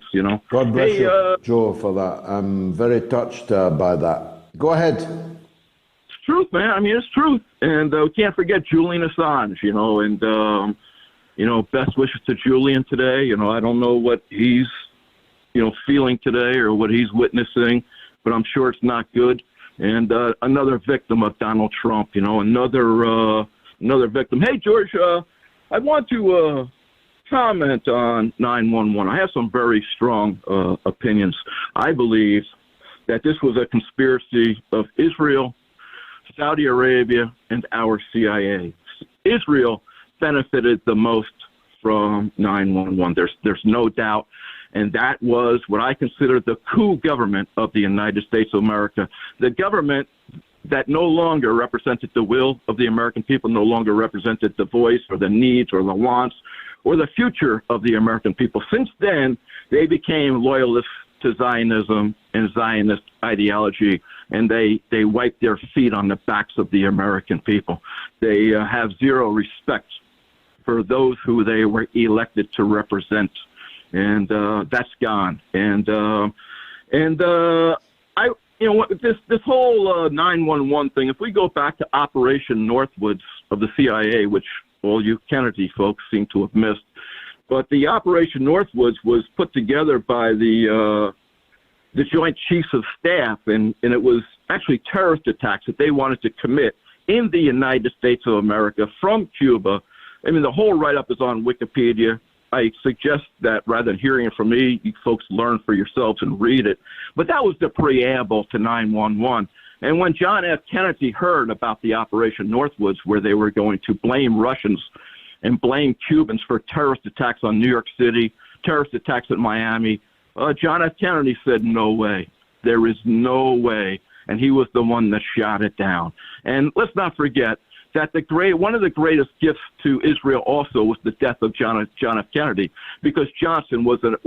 bless you, Joe, for that. I'm very touched by that. Go ahead. It's truth, man. I mean, it's truth. And we can't forget Julian Assange, and, best wishes to Julian today. I don't know what he's, feeling today or what he's witnessing, but I'm sure it's not good. And another victim of Donald Trump, another victim. Hey, George, I want to comment on 9/11. I have some very strong opinions. I believe that this was a conspiracy of Israel, Saudi Arabia, and our CIA. Israel benefited the most from 9/11. There's no doubt. And that was what I consider the coup government of the United States of America. The government that no longer represented the will of the American people, no longer represented the voice or the needs or the wants or the future of the American people. Since then, they became loyalists to Zionism and Zionist ideology, and they wiped their feet on the backs of the American people. They have zero respect for those who they were elected to represent. And that's gone. And this whole 9/11 thing. If we go back to Operation Northwoods of the CIA, which all you Kennedy folks seem to have missed, but the Operation Northwoods was put together by the Joint Chiefs of Staff, and it was actually terrorist attacks that they wanted to commit in the United States of America from Cuba. I mean, the whole write-up is on Wikipedia. I suggest that rather than hearing it from me, you folks learn for yourselves and read it. But that was the preamble to 9/11. And when John F. Kennedy heard about the Operation Northwoods, where they were going to blame Russians and blame Cubans for terrorist attacks on New York City, terrorist attacks at Miami, John F. Kennedy said, no way. There is no way. And he was the one that shot it down. And let's not forget that one of the greatest gifts to Israel also was the death of John F. Kennedy, because Johnson was a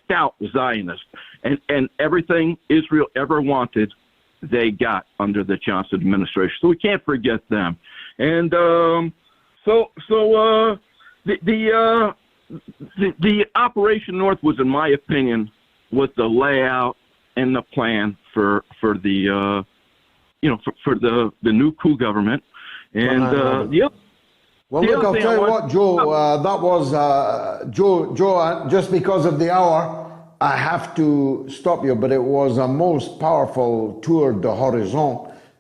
stout Zionist, and everything Israel ever wanted, they got under the Johnson administration. So we can't forget them. And the Operation Northwoods, in my opinion, was the layout and the plan for the new coup government. And well, look, I'll tell you what, Joe. That was Joe. Just because of the hour, I have to stop you. But it was a most powerful tour de horizon.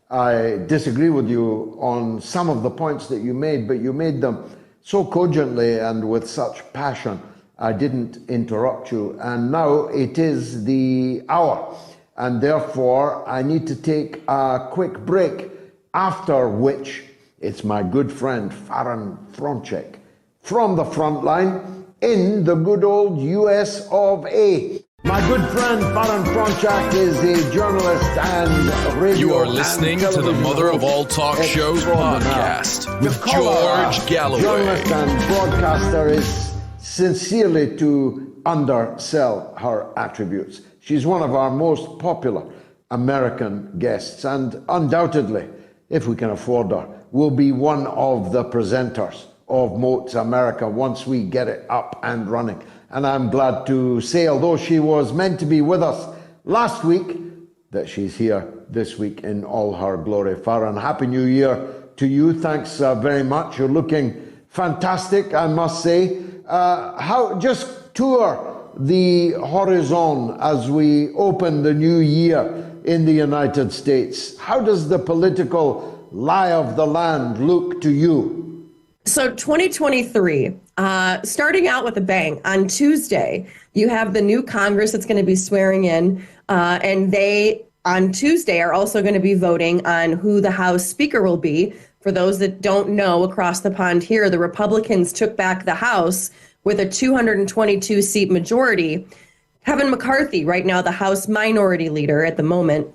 I disagree with you on some of the points that you made, but you made them so cogently and with such passion. I didn't interrupt you, and now it is the hour, and therefore I need to take a quick break, after which it's my good friend Faran Fronczak from the front line in the good old US of A. My good friend Faran Fronczak is a journalist and radio. You are listening to the Mother of All Talk Shows podcast with George Galloway. Journalist and broadcaster is sincerely to undersell her attributes. She's one of our most popular American guests, and undoubtedly, if we can afford her, will be one of the presenters of Moats America once we get it up and running. And I'm glad to say, although she was meant to be with us last week, that she's here this week in all her glory. Faran, Happy New Year to you. Thanks very much. You're looking fantastic, I must say. Just tour the horizon as we open the new year in the United States. How does the political lie of the land look to you? So 2023, starting out with a bang. On Tuesday, you have the new Congress that's going to be swearing in, and they, on Tuesday, are also going to be voting on who the House Speaker will be. For those that don't know, across the pond here, the Republicans took back the House with a 222-seat majority. Kevin McCarthy, right now the House Minority Leader at the moment,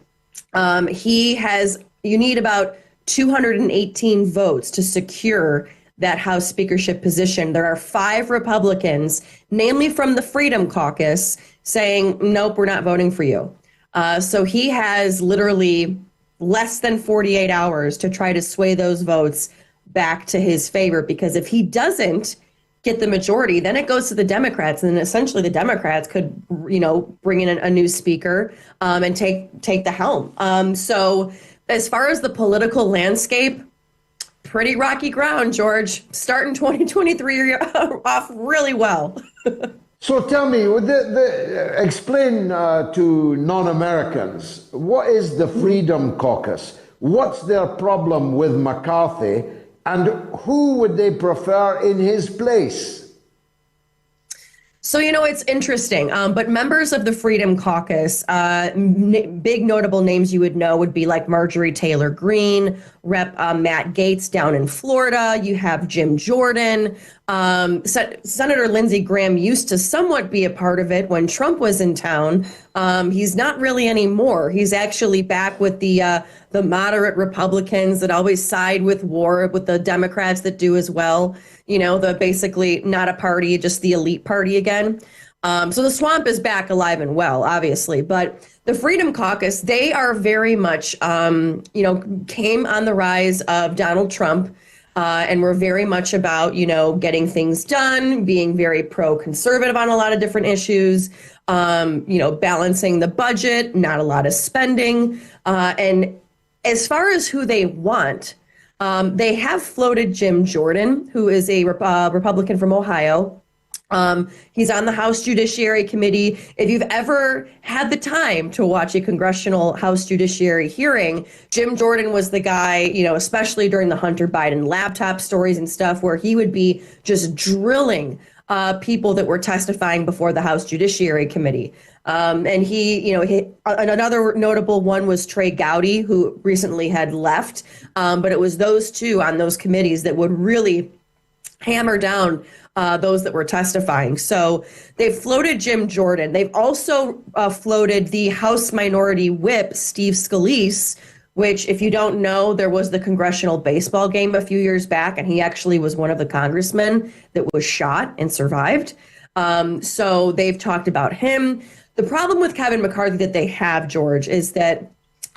you need about 218 votes to secure that House speakership position. There are 5 Republicans, namely from the Freedom Caucus, saying, nope, we're not voting for you. So he has literally less than 48 hours to try to sway those votes back to his favor, because if he doesn't get the majority, then it goes to the Democrats, and essentially the Democrats could, bring in a new speaker and take the helm. So as far as the political landscape, pretty rocky ground, George. Starting 2023 off really well. So tell me, explain to non-Americans, what is the Freedom Caucus? What's their problem with McCarthy, and who would they prefer in his place? So, it's interesting, but members of the Freedom Caucus, big notable names you would know would be like Marjorie Taylor Greene, Rep. Matt Gaetz down in Florida. You have Jim Jordan. Senator Lindsey Graham used to somewhat be a part of it when Trump was in town. He's not really anymore. He's actually back with the moderate Republicans that always side with the Democrats that do as well. The basically not a party, just the elite party again. So the swamp is back alive and well, obviously. But the Freedom Caucus, they are very much, came on the rise of Donald Trump. And we're very much about, getting things done, being very pro-conservative on a lot of different issues, balancing the budget, not a lot of spending. And as far as who they want, they have floated Jim Jordan, who is a Republican from Ohio. He's on the House Judiciary Committee. If you've ever had the time to watch a congressional House Judiciary hearing, Jim Jordan was the guy, especially during the Hunter Biden laptop stories and stuff, where he would be just drilling people that were testifying before the House Judiciary Committee. And another notable one was Trey Gowdy, who recently had left. But it was those two on those committees that would really hammer down those that were testifying. So they've floated Jim Jordan. They've also floated the House Minority Whip, Steve Scalise, which, if you don't know, there was the congressional baseball game a few years back, and he actually was one of the congressmen that was shot and survived. So they've talked about him. The problem with Kevin McCarthy that they have, George, is that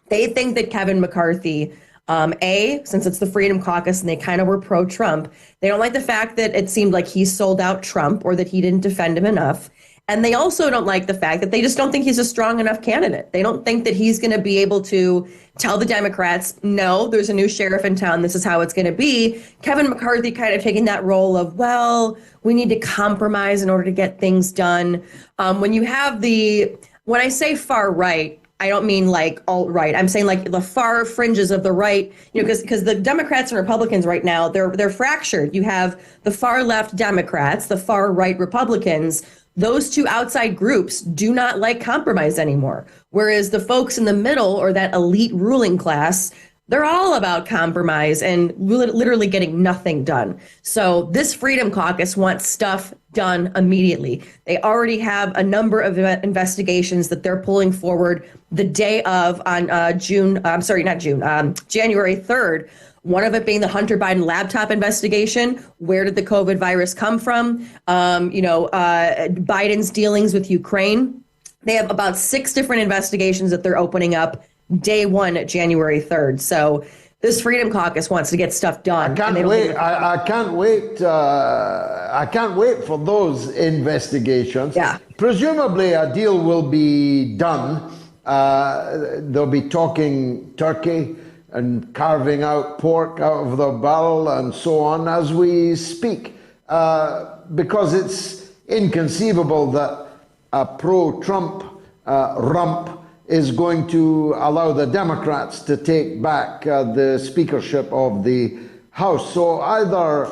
they think that Kevin McCarthy, since it's the Freedom Caucus and they kind of were pro-Trump, they don't like the fact that it seemed like he sold out Trump or that he didn't defend him enough. And they also don't like the fact that they just don't think he's a strong enough candidate. They don't think that he's going to be able to tell the Democrats, no, there's a new sheriff in town, this is how it's going to be. Kevin McCarthy kind of taking that role of, well, we need to compromise in order to get things done. When I say far right, I don't mean like alt-right. I'm saying like the far fringes of the right, because the Democrats and Republicans right now, they're fractured. You have the far left Democrats, the far right Republicans. Those two outside groups do not like compromise anymore. Whereas the folks in the middle, or that elite ruling class, they're all about compromise and literally getting nothing done. So this Freedom Caucus wants stuff done immediately. They already have a number of investigations that they're pulling forward the day of on January 3rd. One of it being the Hunter Biden laptop investigation. Where did the COVID virus come from? Biden's dealings with Ukraine. They have about 6 different investigations that they're opening up day one, January 3rd. So this Freedom Caucus wants to get stuff done. I can't wait. I can't wait. I can't wait for those investigations. Yeah. Presumably a deal will be done. They'll be talking turkey and carving out pork out of the barrel and so on as we speak, because it's inconceivable that a pro-Trump rump is going to allow the Democrats to take back the speakership of the House. So either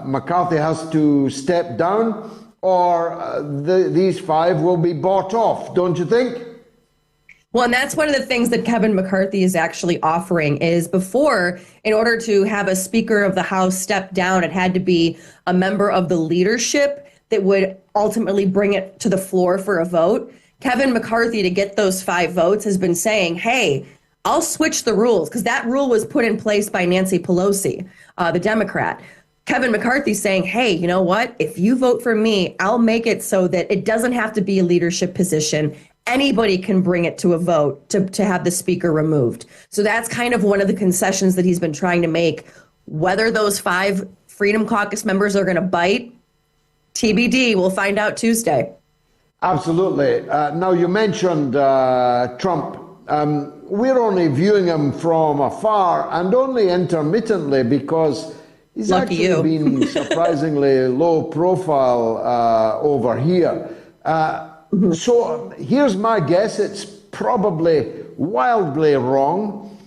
McCarthy has to step down, or these 5 will be bought off, don't you think? Well, and that's one of the things that Kevin McCarthy is actually offering is before, in order to have a Speaker of the House step down, it had to be a member of the leadership that would ultimately bring it to the floor for a vote. Kevin McCarthy, to get those 5 votes, has been saying, hey, I'll switch the rules, because that rule was put in place by Nancy Pelosi, the Democrat. Kevin McCarthy saying, hey, you know what? If you vote for me, I'll make it so that it doesn't have to be a leadership position. Anybody can bring it to a vote to have the speaker removed. So that's kind of one of the concessions that he's been trying to make. Whether those 5 Freedom Caucus members are going to bite, TBD. We'll find out Tuesday. Absolutely. Now, you mentioned Trump. We're only viewing him from afar and only intermittently, because he's actually been surprisingly low profile over here. So here's my guess. It's probably wildly wrong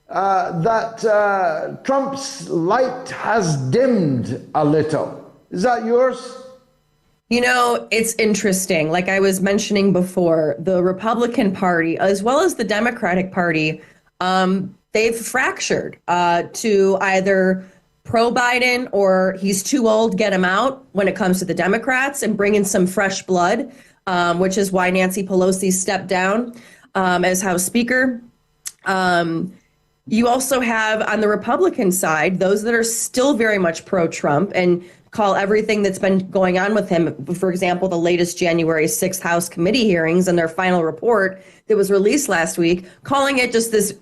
that Trump's light has dimmed a little. Is that yours? It's interesting. Like I was mentioning before, the Republican Party, as well as the Democratic Party, they've fractured to either pro-Biden or he's too old, get him out when it comes to the Democrats, and bring in some fresh blood, which is why Nancy Pelosi stepped down as House Speaker. You also have on the Republican side, those that are still very much pro-Trump and call everything that's been going on with him, for example, the latest January 6th House committee hearings and their final report that was released last week, calling it just this,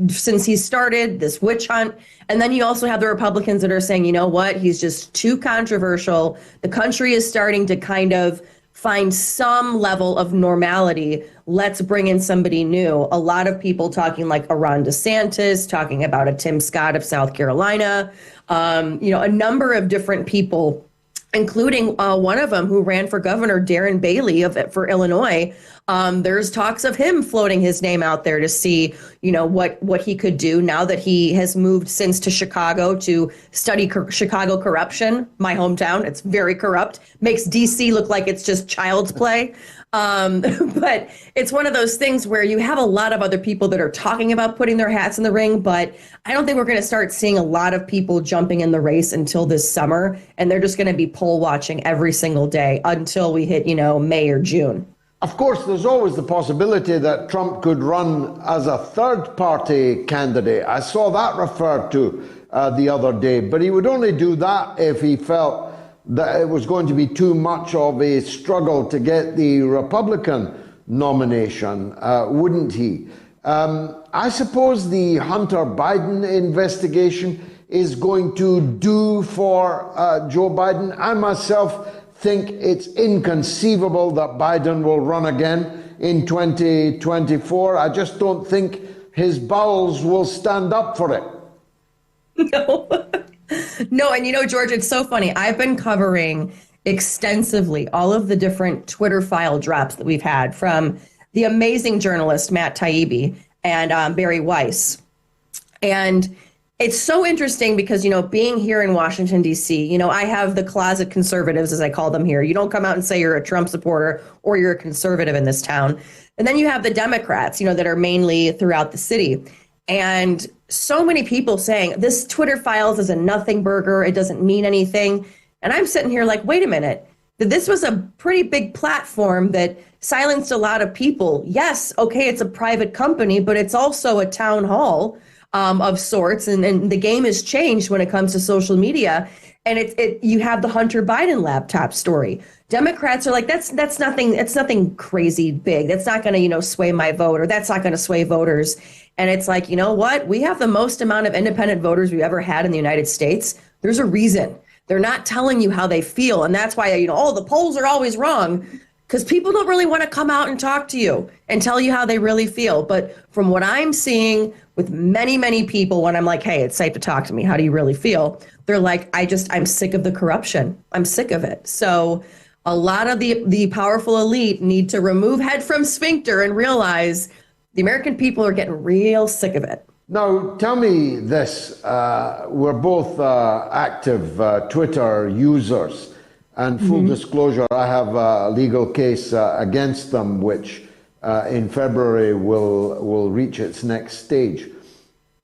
since he started, this witch hunt. And then you also have the Republicans that are saying, you know what, he's just too controversial. The country is starting to kind of find some level of normality. Let's bring in somebody new. A lot of people talking like a Ron DeSantis, talking about a Tim Scott of South Carolina, a number of different people, including one of them who ran for governor, Darren Bailey for Illinois. There's talks of him floating his name out there to see, what he could do now that he has moved since to Chicago to study Chicago corruption, my hometown. It's very corrupt, makes DC look like it's just child's play. But it's one of those things where you have a lot of other people that are talking about putting their hats in the ring, but I don't think we're going to start seeing a lot of people jumping in the race until this summer, and they're just going to be poll watching every single day until we hit, May or June. Of course, there's always the possibility that Trump could run as a third-party candidate. I saw that referred to the other day, but he would only do that if he felt that it was going to be too much of a struggle to get the Republican nomination, wouldn't he? I suppose the Hunter Biden investigation is going to do for Joe Biden. I myself think it's inconceivable that Biden will run again in 2024. I just don't think his bowels will stand up for it. No, and George, it's so funny. I've been covering extensively all of the different Twitter file drops that we've had from the amazing journalist Matt Taibbi and Barry Weiss. And it's so interesting because, being here in Washington, D.C., I have the closet conservatives, as I call them here. You don't come out and say you're a Trump supporter or you're a conservative in this town. And then you have the Democrats, that are mainly throughout the city. And so many people saying this Twitter files is a nothing burger. It doesn't mean anything. And I'm sitting here like, wait a minute. This was a pretty big platform that silenced a lot of people. Yes, okay, it's a private company, but it's also a town hall of sorts. And the game has changed when it comes to social media. And you have the Hunter Biden laptop story. Democrats are like, that's nothing. It's nothing crazy big. That's not going to, sway my vote, or that's not going to sway voters. And it's like, you know what? We have the most amount of independent voters we've ever had in the United States. There's a reason. They're not telling you how they feel. And that's why, the polls are always wrong, because people don't really want to come out and talk to you and tell you how they really feel. But from what I'm seeing with many, many people, when I'm like, hey, it's safe to talk to me. How do you really feel? They're like, I'm sick of the corruption. I'm sick of it. So a lot of the powerful elite need to remove head from sphincter and realize the American people are getting real sick of it. Now, tell me this. We're both active Twitter users. And full disclosure, I have a legal case against them, which in February will reach its next stage.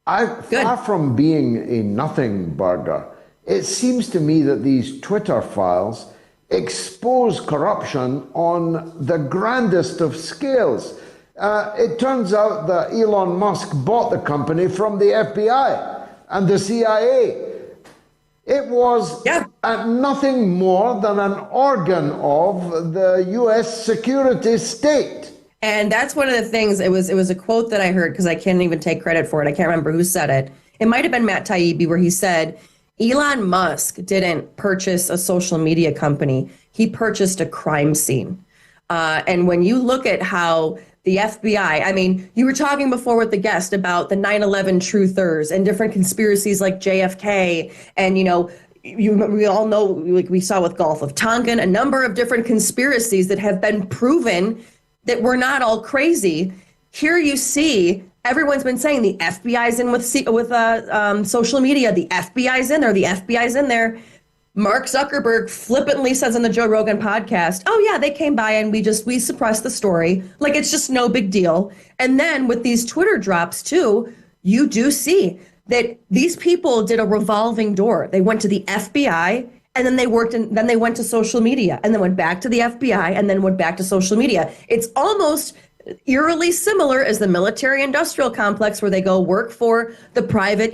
Far from being a nothing burger, it seems to me that these Twitter files expose corruption on the grandest of scales. It turns out that Elon Musk bought the company from the FBI and the CIA. It was nothing more than an organ of the U.S. security state. And that's one of the things. It was a quote that I heard, because I can't even take credit for it. I can't remember who said it. It might have been Matt Taibbi, where he said, Elon Musk didn't purchase a social media company. He purchased a crime scene. And when you look at how the FBI, I mean, you were talking before with the guest about the 9/11 truthers and different conspiracies like JFK. And, we all know, like we saw with Gulf of Tonkin, a number of different conspiracies that have been proven that we're not all crazy. Here you see, everyone's been saying the FBI's in with social media. The FBI's in there. The FBI's in there. Mark Zuckerberg flippantly says on the Joe Rogan podcast, oh yeah, they came by and we suppressed the story. Like, it's just no big deal. And then with these Twitter drops too, you do see that these people did a revolving door. They went to the FBI, and then then they went to social media, and then went back to the FBI, and then went back to social media. It's almost eerily similar as the military-industrial complex, where they go work for the private,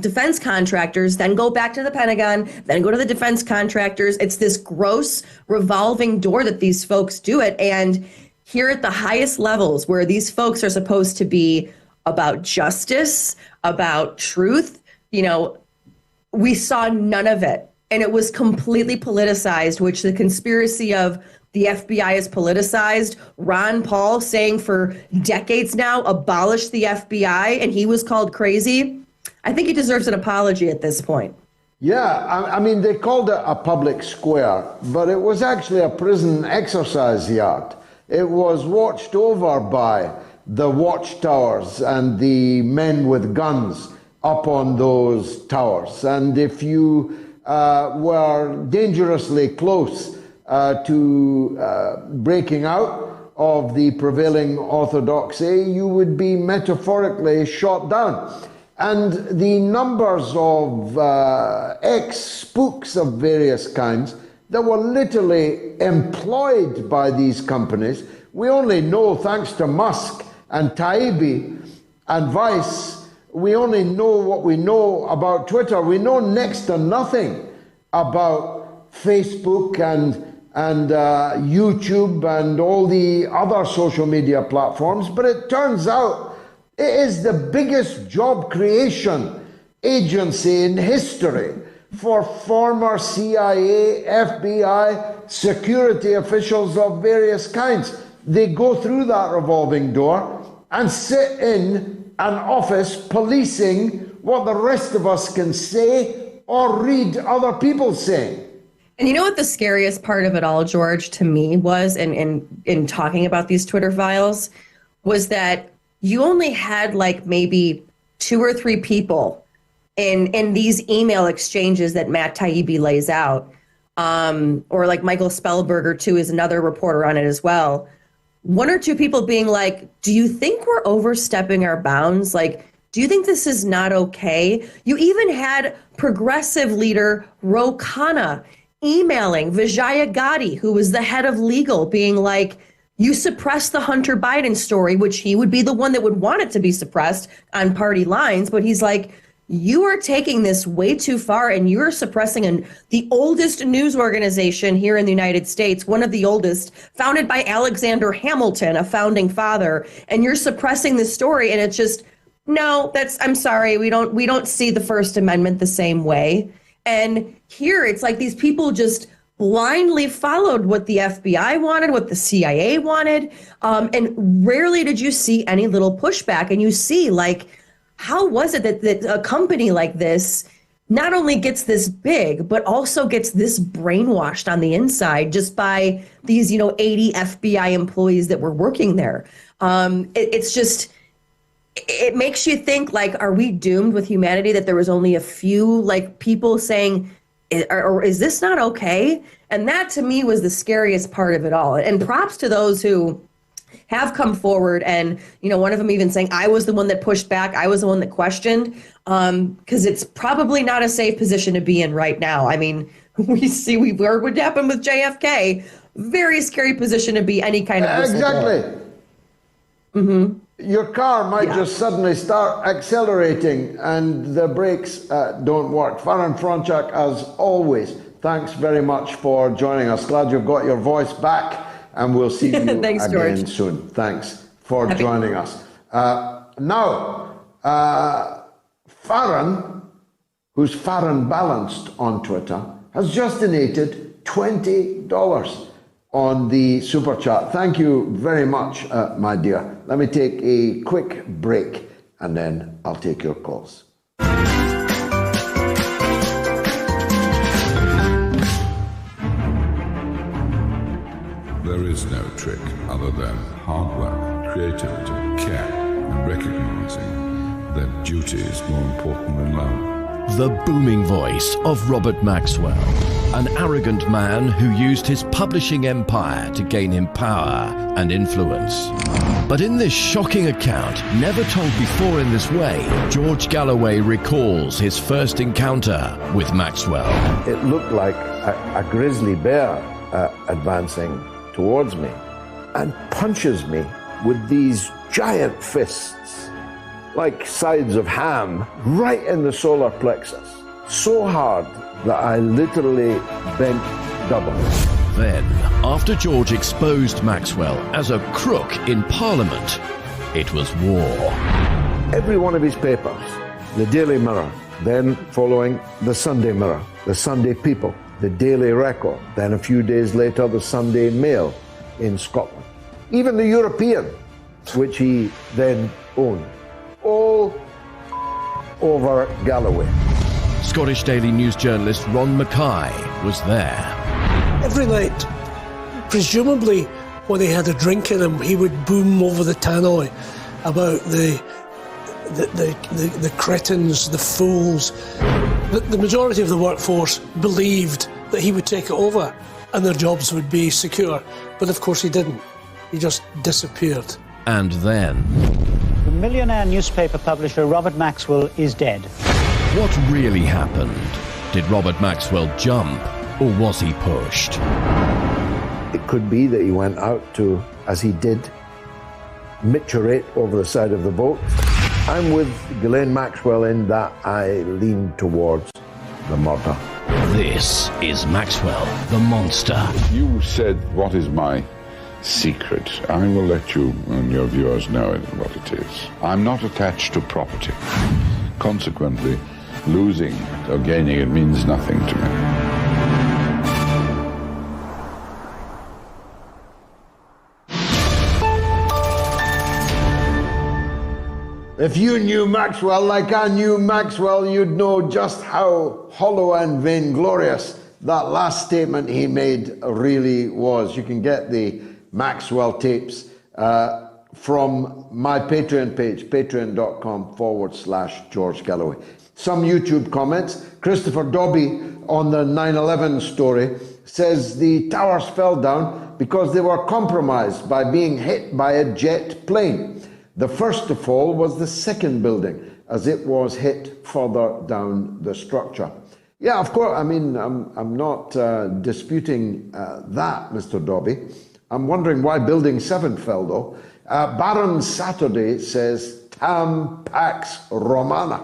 defense contractors, then go back to the Pentagon, then go to the defense contractors. It's this gross revolving door that these folks do it. And here at the highest levels, where these folks are supposed to be about justice, about truth, we saw none of it. And it was completely politicized, which the conspiracy of the FBI is politicized. Ron Paul saying for decades now, abolish the FBI, and he was called crazy. I think he deserves an apology at this point. Yeah, I mean, they called it a public square, but it was actually a prison exercise yard. It was watched over by the watchtowers and the men with guns up on those towers. And if you were dangerously close to breaking out of the prevailing orthodoxy, you would be metaphorically shot down. And the numbers of ex-spooks of various kinds that were literally employed by these companies, we only know, thanks to Musk and Taibbi and Vice, we only know what we know about Twitter. We know next to nothing about Facebook and YouTube and all the other social media platforms. But it turns out it is the biggest job creation agency in history for former CIA, FBI, security officials of various kinds. They go through that revolving door and sit in an office policing what the rest of us can say or read other people saying. And you know what the scariest part of it all, George, to me was, in talking about these Twitter files, was that you only had like maybe 2 or 3 people in these email exchanges that Matt Taibbi lays out, or like Michael Spellberger too is another reporter on it as well. 1 or 2 people being like, do you think we're overstepping our bounds? Like, do you think this is not okay? You even had progressive leader Ro Khanna emailing Vijaya Gotti, who was the head of legal, being like, you suppressed the Hunter Biden story, which he would be the one that would want it to be suppressed on party lines. But he's like, you are taking this way too far, and you're suppressing the oldest news organization here in the United States, one of the oldest, founded by Alexander Hamilton, a founding father, and you're suppressing this story. And it's just, no, I'm sorry, we don't see the First Amendment the same way. And here it's like these people just blindly followed what the FBI wanted, what the CIA wanted, and rarely did you see any little pushback. And you see, like, how was it that a company like this not only gets this big, but also gets this brainwashed on the inside just by these, 80 FBI employees that were working there? It's just, it makes you think, like, are we doomed with humanity that there was only a few, like, people saying, or is this not okay? And that to me was the scariest part of it all. And props to those who have come forward, and one of them even saying, I was the one that pushed back, I was the one that questioned, because it's probably not a safe position to be in right now. I mean, we've heard what happened with JFK. Very scary position to be any kind of exactly. Mm-hmm. Your car might just suddenly start accelerating and the brakes don't work. Faran Fronczak, as always, thanks very much for joining us. Glad you've got your voice back, and we'll see you Thanks, again George. soon. Thanks for joining us. Now, Faran, who's Faran Balanced on Twitter, has just donated $20 on the Super Chat. Thank you very much, my dear. Let me take a quick break, and then I'll take your calls. There is no trick other than hard work, creativity, care, and recognizing that duty is more important than love. The booming voice of Robert Maxwell, an arrogant man who used his publishing empire to gain him power and influence. But in this shocking account, never told before in this way, George Galloway recalls his first encounter with Maxwell. It looked like a grizzly bear advancing towards me and punches me with these giant fists, like sides of ham, right in the solar plexus, so hard that I literally bent double. Then, after George exposed Maxwell as a crook in Parliament, it was war. Every one of his papers, the Daily Mirror, then following the Sunday Mirror, the Sunday People, the Daily Record, then a few days later the Sunday Mail in Scotland, even the European, which he then owned, all over Galloway. Scottish Daily News journalist Ron Mackay was there. Every night, presumably when he had a drink in him, he would boom over the tannoy about the cretins, the fools. The majority of the workforce believed that he would take it over and their jobs would be secure. But of course he didn't. He just disappeared. And then... The millionaire newspaper publisher Robert Maxwell is dead. What really happened? Did Robert Maxwell jump, or was he pushed? It could be that he went out to, as he did, micturate over the side of the boat. I'm with Ghislaine Maxwell in that I lean towards the murder. This is Maxwell, the monster. You said, what is my secret? I will let you and your viewers know what it is. I'm not attached to property. Consequently, losing or gaining it means nothing to me. If you knew Maxwell like I knew Maxwell, you'd know just how hollow and vainglorious That last statement he made really was. You can get the Maxwell tapes from my Patreon page, patreon.com/George Galloway. Some YouTube comments. Christopher Dobby on the 9/11 story says the towers fell down because they were compromised by being hit by a jet plane. The first to fall was the second building, as it was hit further down the structure. Yeah, of course, I mean, I'm not disputing that, Mr. Dobby. I'm wondering why Building 7 fell, though. Baron Saturday says, Tam Pax Romana.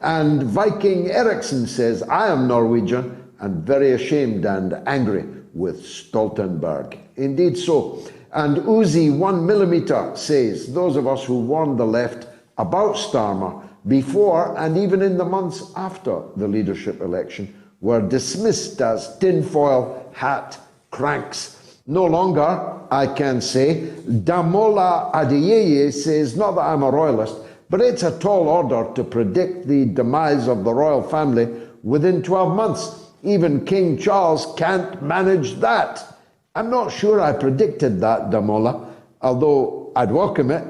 And Viking Eriksson says, I am Norwegian and very ashamed and angry with Stoltenberg. Indeed so. And Uzi 1mm says, those of us who warned the left about Starmer before and even in the months after the leadership election were dismissed as tinfoil hat cranks. No longer, I can say. Damola Adeyeye says, not that I'm a royalist, but it's a tall order to predict the demise of the royal family within 12 months. Even King Charles can't manage that. I'm not sure I predicted that, Damola, although I'd welcome it.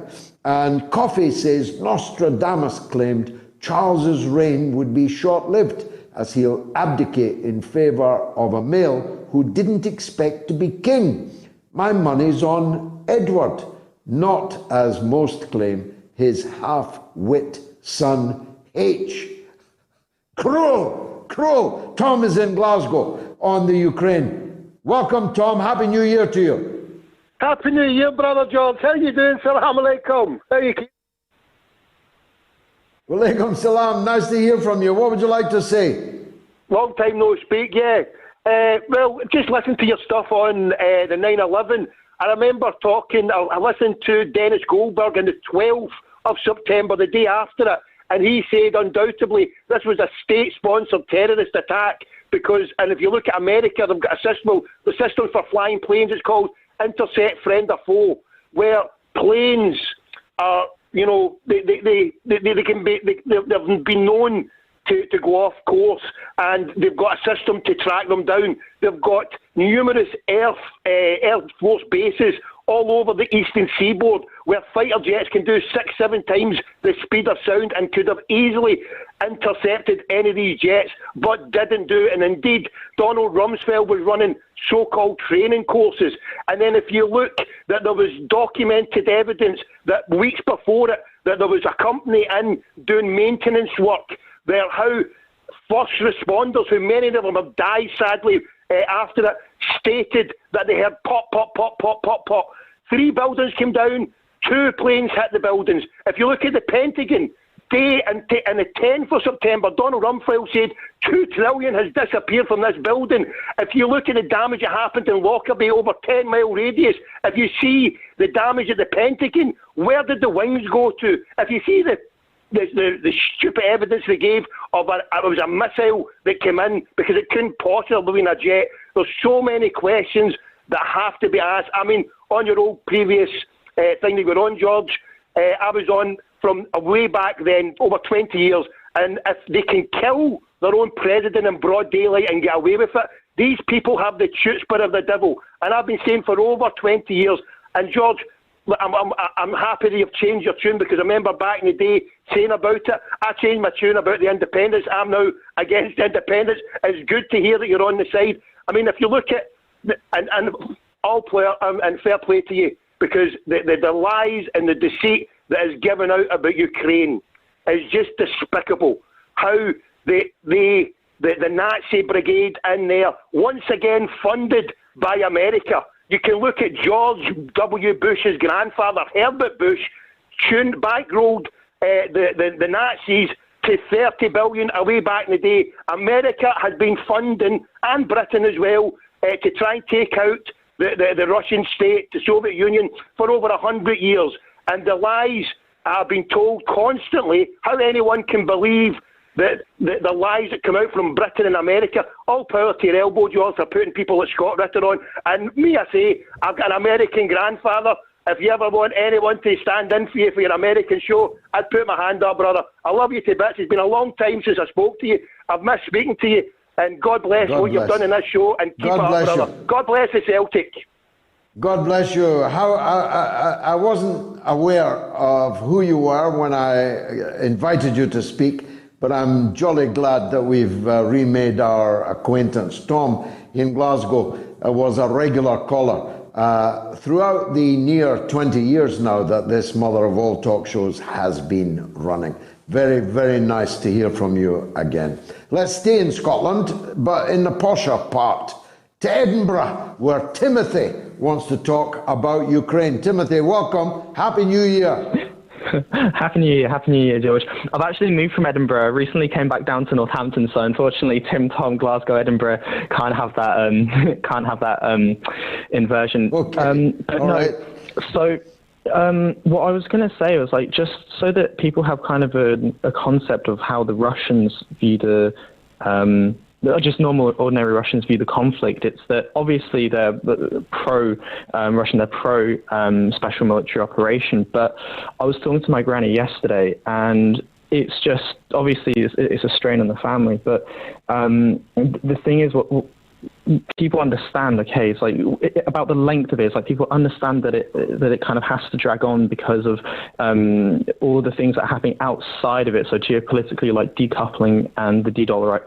And Coffee says, Nostradamus claimed Charles's reign would be short-lived as he'll abdicate in favour of a male who didn't expect to be king. My money's on Edward, not, as most claim, his half-wit son H. Cruel, cruel. Tom is in Glasgow on the Ukraine. Welcome, Tom. Happy New Year to you. Happy New Year, Brother George. How you doing? Salam alaikum. How you keep? Walaikum salam. Nice to hear from you. What would you like to say? Long time no speak, yeah. Well, just listen to your stuff on the 9/11. I remember talking, I listened to Dennis Goldberg on the 12th of September, the day after it, and he said undoubtedly this was a state-sponsored terrorist attack because, and if you look at America, they've got a system, the system for flying planes, it's called intercept, friend or foe, where planes are, you know, they've been known to go off course, and they've got a system to track them down. They've got numerous Air Force bases all over the eastern seaboard where fighter jets can do 6-7 times the speed of sound and could have easily intercepted any of these jets, but didn't do it. And indeed, Donald Rumsfeld was running so-called training courses. And then if you look, that there was documented evidence that weeks before it, that there was a company in doing maintenance work there, how first responders, who many of them have died sadly after it, stated that they heard pop, pop, pop, pop, pop, pop. 3 buildings came down, 2 planes hit the buildings. If you look at the Pentagon, on the 10th of September, Donald Rumsfeld said $2 trillion has disappeared from this building. If you look at the damage that happened in Lockerbie over 10-mile radius, if you see the damage at the Pentagon, where did the wings go to? If you see the stupid evidence they gave of it was a missile that came in because it couldn't possibly be a jet. There's so many questions that have to be asked. I mean, on your old previous thing you were on, George, I was on from way back then, over 20 years, and if they can kill their own president in broad daylight and get away with it, these people have the chutzpah of the devil. And I've been saying for over 20 years, and George, I'm happy that you've changed your tune, because I remember back in the day saying about it. I changed my tune about the independence. I'm now against independence. It's good to hear that you're on the side. I mean, if you look at, and all player, and fair play to you, because the lies and the deceit that is given out about Ukraine is just despicable. How the Nazi brigade in there, once again funded by America. You can look at George W. Bush's grandfather, Herbert Bush, bankrolled the Nazis to $30 billion away back in the day. America has been funding, and Britain as well, to try and take out the Russian state, the Soviet Union, for over 100 years. And the lies have been told constantly. How anyone can believe that the lies that come out from Britain and America, all power to your elbow, George, for putting people like Scott Ritter on. And me, I say, I've got an American grandfather. If you ever want anyone to stand in for you for your American show, I'd put my hand up, brother. I love you to bits. It's been a long time since I spoke to you. I've missed speaking to you. And God bless what you've done in this show, and keep it up, brother. God bless the Celtic. God bless you. I wasn't aware of who you were when I invited you to speak, but I'm jolly glad that we've remade our acquaintance. Tom in Glasgow was a regular caller throughout the near 20 years now that this mother of all talk shows has been running. Very, very nice to hear from you again. Let's stay in Scotland, but in the posher part, to Edinburgh, where Timothy wants to talk about Ukraine. Timothy, welcome. Happy New Year. Happy New Year, George. I've actually moved from Edinburgh. I recently came back down to Northampton, so unfortunately, Tom, Glasgow, Edinburgh can't have that inversion. Okay. All right. So. What I was going to say was, like, just so that people have kind of a concept of how the Russians view just normal, ordinary Russians view the conflict. It's that obviously they're pro-Russian, they're pro-special military operation. But I was talking to my granny yesterday, and it's just, obviously, it's a strain on the family. But the thing is, what people understand, okay, it's like about the length of it. It's like people understand that it kind of has to drag on because of all the things that are happening outside of it. So geopolitically, like decoupling and the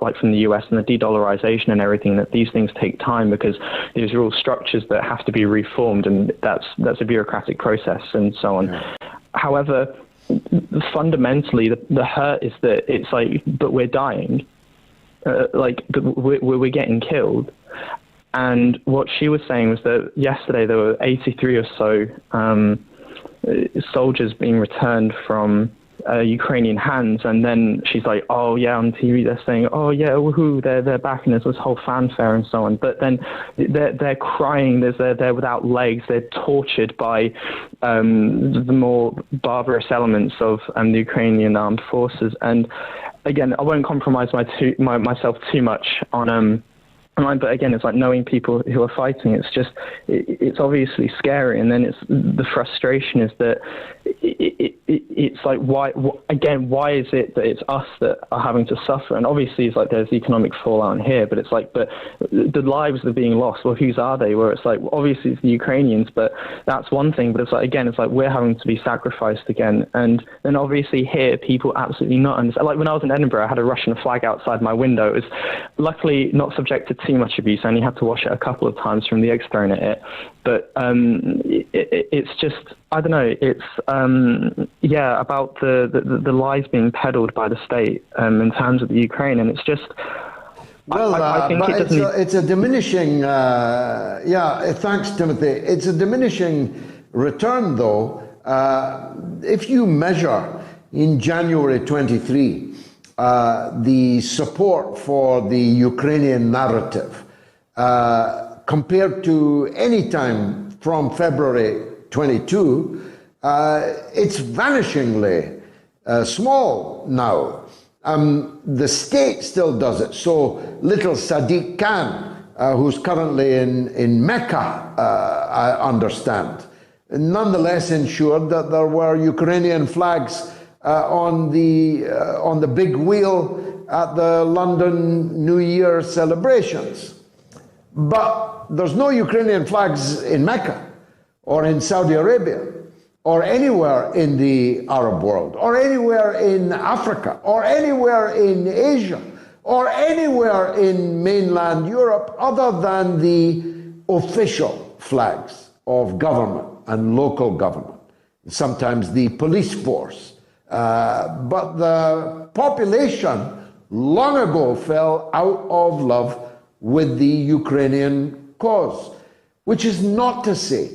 like from the US and the de-dollarization and everything, that these things take time because these are all structures that have to be reformed, and that's a bureaucratic process and so on. Yeah. However, fundamentally, the hurt is that it's like, but we're dying. We're getting killed. And what she was saying was that yesterday there were 83 or so soldiers being returned from Ukrainian hands, and then she's like, oh yeah, on TV they're saying, oh yeah, woohoo, they're back, and there's this whole fanfare and so on. But then they're crying, they're without legs, they're tortured by the more barbarous elements of the Ukrainian armed forces. And again, I won't compromise myself too much on but again, it's like knowing people who are fighting. It's obviously scary, and then it's the frustration is that it's like why is it that it's us that are having to suffer? And obviously, it's like there's economic fallout in here, but it's like but the lives that are being lost. Well, whose are they? Where it's like well, obviously it's the Ukrainians, but that's one thing. But it's like again, it's like we're having to be sacrificed again, and then obviously here people absolutely not understand. Like when I was in Edinburgh, I had a Russian flag outside my window. It was luckily not subjected to too much abuse. I only had to wash it a couple of times from the eggs thrown at it. But it's just, I don't know, it's, about the lies being peddled by the state in terms of the Ukraine. And it's just, well, I think it's a diminishing, thanks, Timothy. It's a diminishing return, though. If you measure in January 23, the support for the Ukrainian narrative compared to any time from February 22, it's vanishingly small now. The state still does it. So little Sadiq Khan, who's currently in Mecca, I understand, nonetheless ensured that there were Ukrainian flags on the big wheel at the London New Year celebrations. But there's no Ukrainian flags in Mecca or in Saudi Arabia or anywhere in the Arab world or anywhere in Africa or anywhere in Asia or anywhere in mainland Europe other than the official flags of government and local government, sometimes the police force. But the population long ago fell out of love with the Ukrainian cause, which is not to say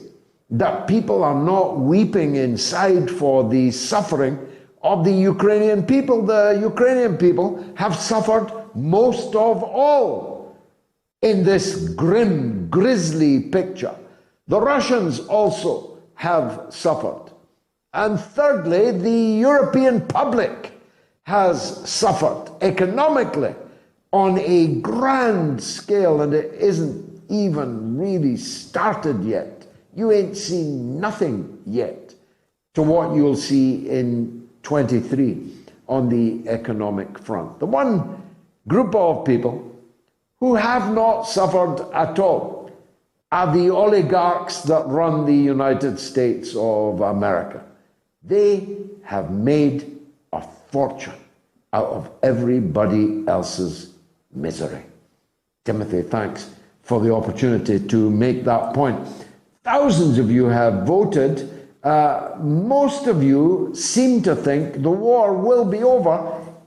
that people are not weeping inside for the suffering of the Ukrainian people. The Ukrainian people have suffered most of all in this grim, grisly picture. The Russians also have suffered. And thirdly, the European public has suffered economically on a grand scale, and it isn't even really started yet. You ain't seen nothing yet to what you'll see in 23 on the economic front. The one group of people who have not suffered at all are the oligarchs that run the United States of America. They have made a fortune out of everybody else's misery. Timothy, thanks for the opportunity to make that point. Thousands of you have voted. Most of you seem to think the war will be over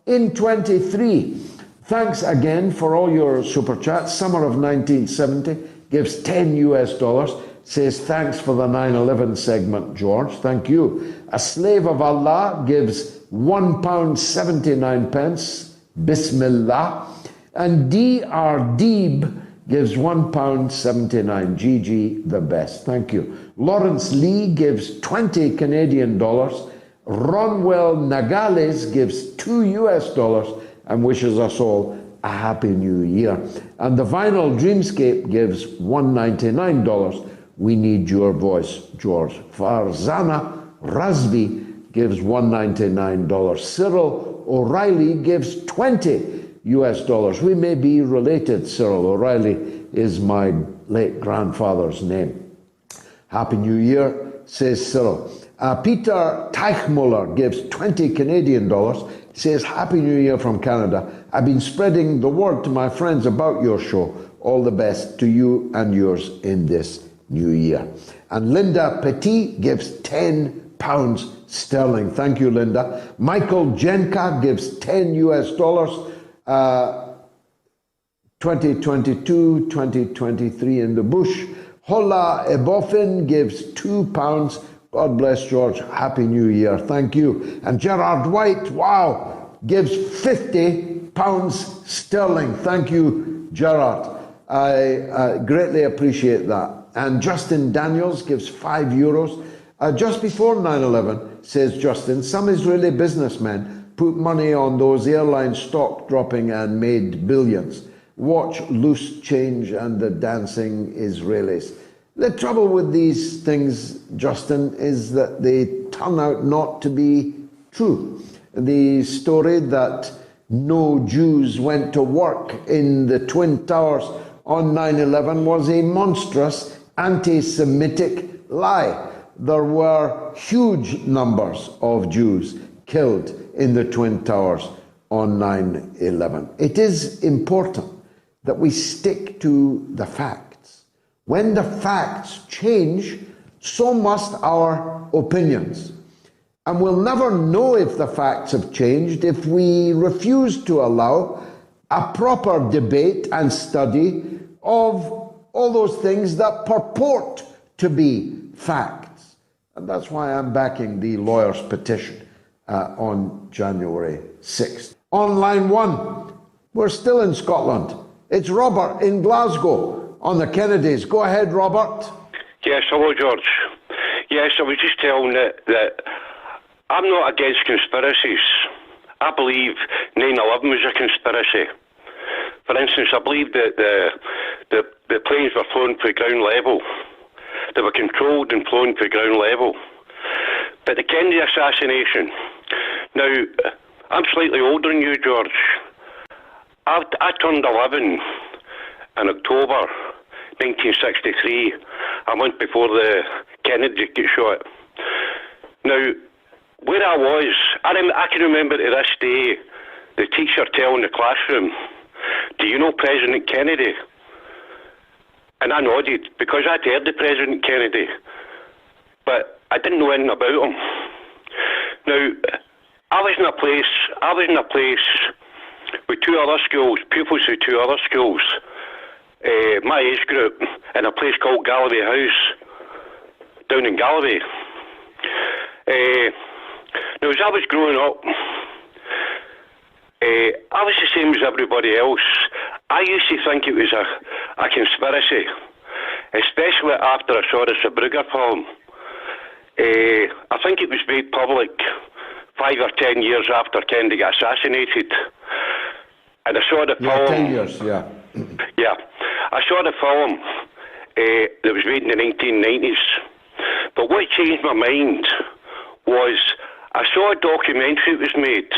in 23. Thanks again for all your super chats. Summer of 1970 gives $10 says thanks for the 9/11 segment, George. Thank you. A Slave of Allah gives £1.79. Bismillah. And D.R. Deeb gives £1.79. GG, the best. Thank you. Lawrence Lee gives 20 Canadian dollars. Ronwell Nagales gives $2 and wishes us all a happy new year. And the Vinyl Dreamscape gives $199. We need your voice, George. Farzana Razvi gives $199. Cyril O'Reilly gives $20. We may be related. Cyril O'Reilly is my late grandfather's name. Happy New Year, says Cyril. Peter Teichmuller gives 20 Canadian dollars, says Happy New Year from Canada. I've been spreading the word to my friends about your show. All the best to you and yours in this new year. And Linda Petit gives £10 sterling. Thank you, Linda. Michael Jenka gives $10. 2022, 2023 in the bush. Hola Ebofin gives £2. God bless George. Happy New Year. Thank you. And Gerard White, wow, gives £50 sterling. Thank you, Gerard. I greatly appreciate that. And Justin Daniels gives €5. Just before 9/11, says Justin, some Israeli businessmen put money on those airline stock dropping and made billions. Watch loose change and the dancing Israelis. The trouble with these things, Justin, is that they turn out not to be true. The story that no Jews went to work in the Twin Towers on 9/11 was a monstrous anti-Semitic lie. There were huge numbers of Jews killed in the Twin Towers on 9/11. It is important that we stick to the facts. When the facts change, so must our opinions. And we'll never know if the facts have changed if we refuse to allow a proper debate and study of all those things that purport to be facts. And that's why I'm backing the lawyer's petition on January 6th. On line one, we're still in Scotland. It's Robert in Glasgow on the Kennedys. Go ahead, Robert. Yes, hello, George. Yes, I was just telling that I'm not against conspiracies. I believe 9/11 was a conspiracy. For instance, I believe that the planes were flown to ground level. They were controlled and flown to ground level. But the Kennedy assassination, now, I'm slightly older than you, George. I turned 11 in October 1963, a month before the Kennedy got shot. Now, where I was, I can remember to this day the teacher telling the classroom, "Do you know President Kennedy?" And I nodded because I'd heard of President Kennedy, but I didn't know anything about him. Now, I was in a place with two other schools, pupils with two other schools, my age group, in a place called Galloway House, down in Galloway. Now, as I was growing up, I was the same as everybody else. I used to think it was a conspiracy, especially after I saw the Sabruga film. I think it was made public 5 or 10 years after Kennedy got assassinated. And I saw the film. Yeah, 10 years, yeah. Yeah. I saw the film that was made in the 1990s. But what changed my mind was I saw a documentary that was made.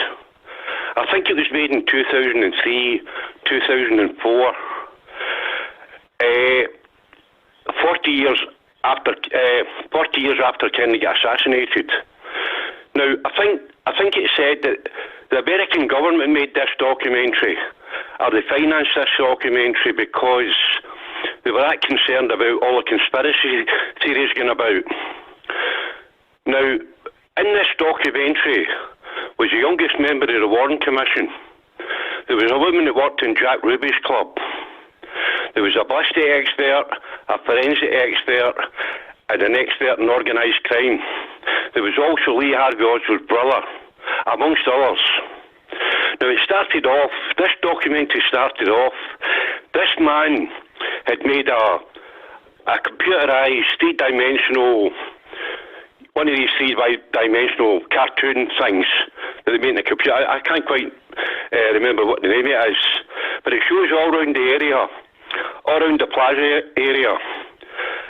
I think it was made in 2003, 2004. 40 years after Kennedy got assassinated. Now, I think it said that the American government made this documentary, or they financed this documentary because they were that concerned about all the conspiracy theories going about. Now, in this documentary was the youngest member of the Warren Commission. There was a woman that worked in Jack Ruby's club. There was a ballistic expert, a forensic expert, and an expert in organised crime. There was also Lee Harvey Oswald's brother, amongst others. Now this documentary started off, this man had made a computerised, three-dimensional, one of these three-dimensional cartoon things that they made in the computer. I can't quite remember what the name it is, but it shows all around the area, all around the plaza area,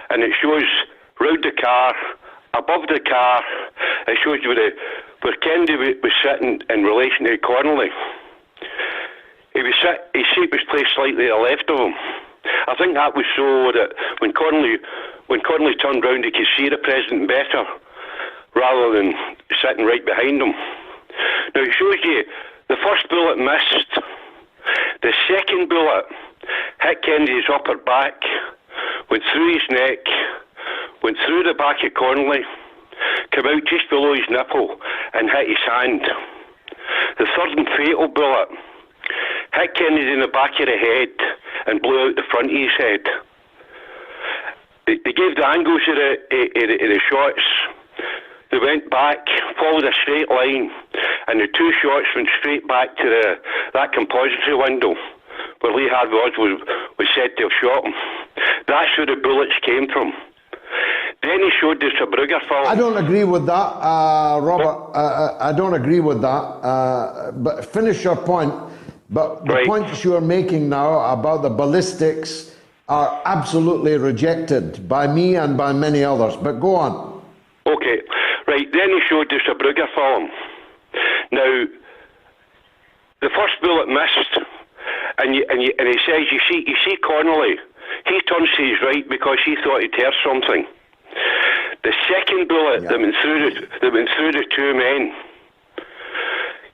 and it shows round the car, above the car, it shows where Kennedy was sitting in relation to Connolly. His seat was placed slightly to the left of him. I think that was so that when Connolly turned round, he could see the president better, rather than sitting right behind him. Now it shows you the first bullet missed. The second bullet hit Kennedy's upper back, went through his neck, went through the back of Connolly, came out just below his nipple and hit his hand. The third and fatal bullet hit Kennedy in the back of the head and blew out the front of his head. They gave the angles of the shots. They went back, followed a straight line, and the two shots went straight back to that compository window where Lee Harvey Oswald was said to have shot him. That's where the bullets came from. Then he showed the Sabruger film. I don't agree with that, Robert. I don't agree with that. But finish your point. But the points you're making now about the ballistics are absolutely rejected by me and by many others. But go on. Okay, right. Then he showed the Sabruger film. Now, the first bullet missed, and he says, you see Connolly. He turns to his right because he thought he'd heard something. The second bullet that went through the two men.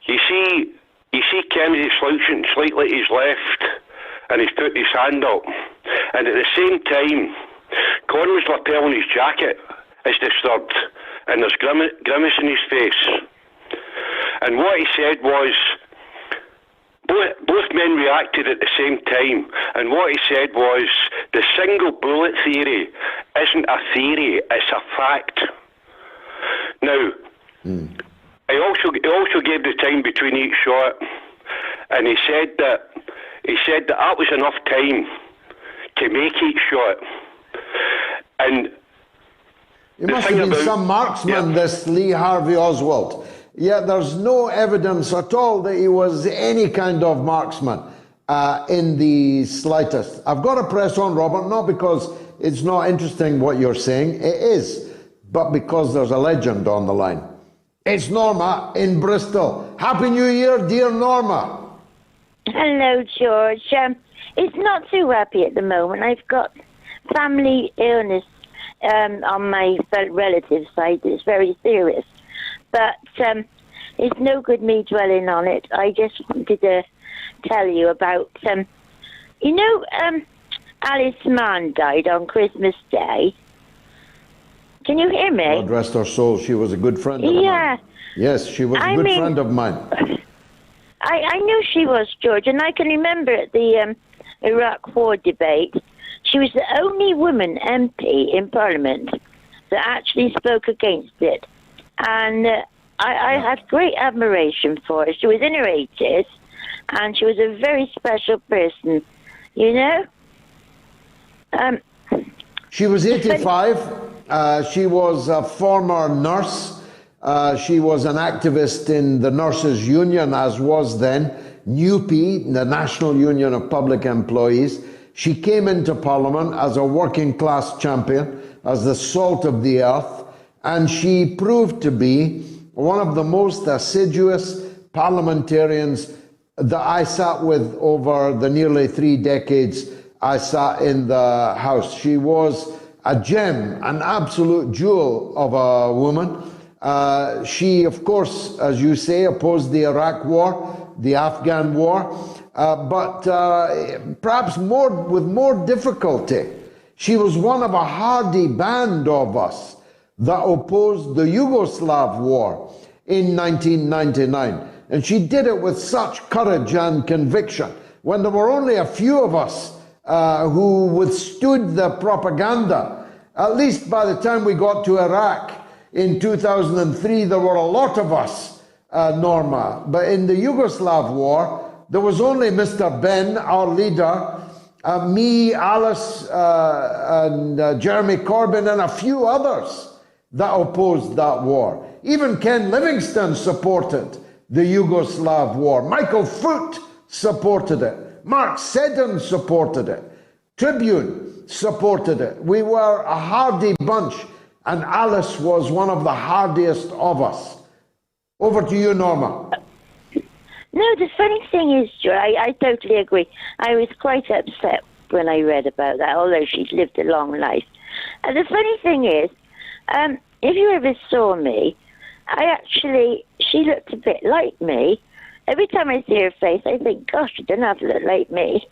You see Kennedy slouching slightly to his left, and he's put his hand up. And at the same time, Connolly's lapel in his jacket is disturbed, and there's grimace in his face. And what he said was, both men reacted at the same time, and what he said was, the single bullet theory isn't a theory, it's a fact. Now, he also gave the time between each shot, and he said that was enough time to make each shot. And he must have been some marksman, this Lee Harvey Oswald. Yet there's no evidence at all that he was any kind of marksman in the slightest. I've got to press on, Robert, not because it's not interesting what you're saying, it is, but because there's a legend on the line. It's Norma in Bristol. Happy New Year, dear Norma. Hello, George. It's not too happy at the moment. I've got family illness on my relatives' side. It's very serious. But it's no good me dwelling on it. I just wanted to tell you about, Alice Mann died on Christmas Day. Can you hear me? God rest her soul. She was a good friend of mine. Yes, she was a good friend of mine. I knew she was, George, and I can remember at the Iraq War debate, she was the only woman MP in Parliament that actually spoke against it. And I had great admiration for her. She was in her 80s, and she was a very special person, you know? She was 85. She was a former nurse. She was an activist in the Nurses' Union, as was then NUPE, the National Union of Public Employees. She came into Parliament as a working class champion, as the salt of the earth, and she proved to be one of the most assiduous parliamentarians that I sat with over the nearly 3 decades I sat in the House. She was a gem, an absolute jewel of a woman. She, of course, as you say, opposed the Iraq War, the Afghan War, but perhaps with more difficulty. She was one of a hardy band of us that opposed the Yugoslav War in 1999. And she did it with such courage and conviction when there were only a few of us who withstood the propaganda. At least by the time we got to Iraq in 2003, there were a lot of us, Norma. But in the Yugoslav war, there was only Mr. Ben, our leader, me, Alice, and Jeremy Corbyn, and a few others that opposed that war. Even Ken Livingstone supported the Yugoslav war. Michael Foot supported it. Mark Seddon supported it. Tribune supported it. We were a hardy bunch, and Alice was one of the hardiest of us. Over to you, Norma. No, the funny thing is, Joe, I totally agree. I was quite upset when I read about that, although she's lived a long life. And the funny thing is, if you ever saw me, she looked a bit like me. Every time I see her face, I think, gosh, she doesn't have to look like me.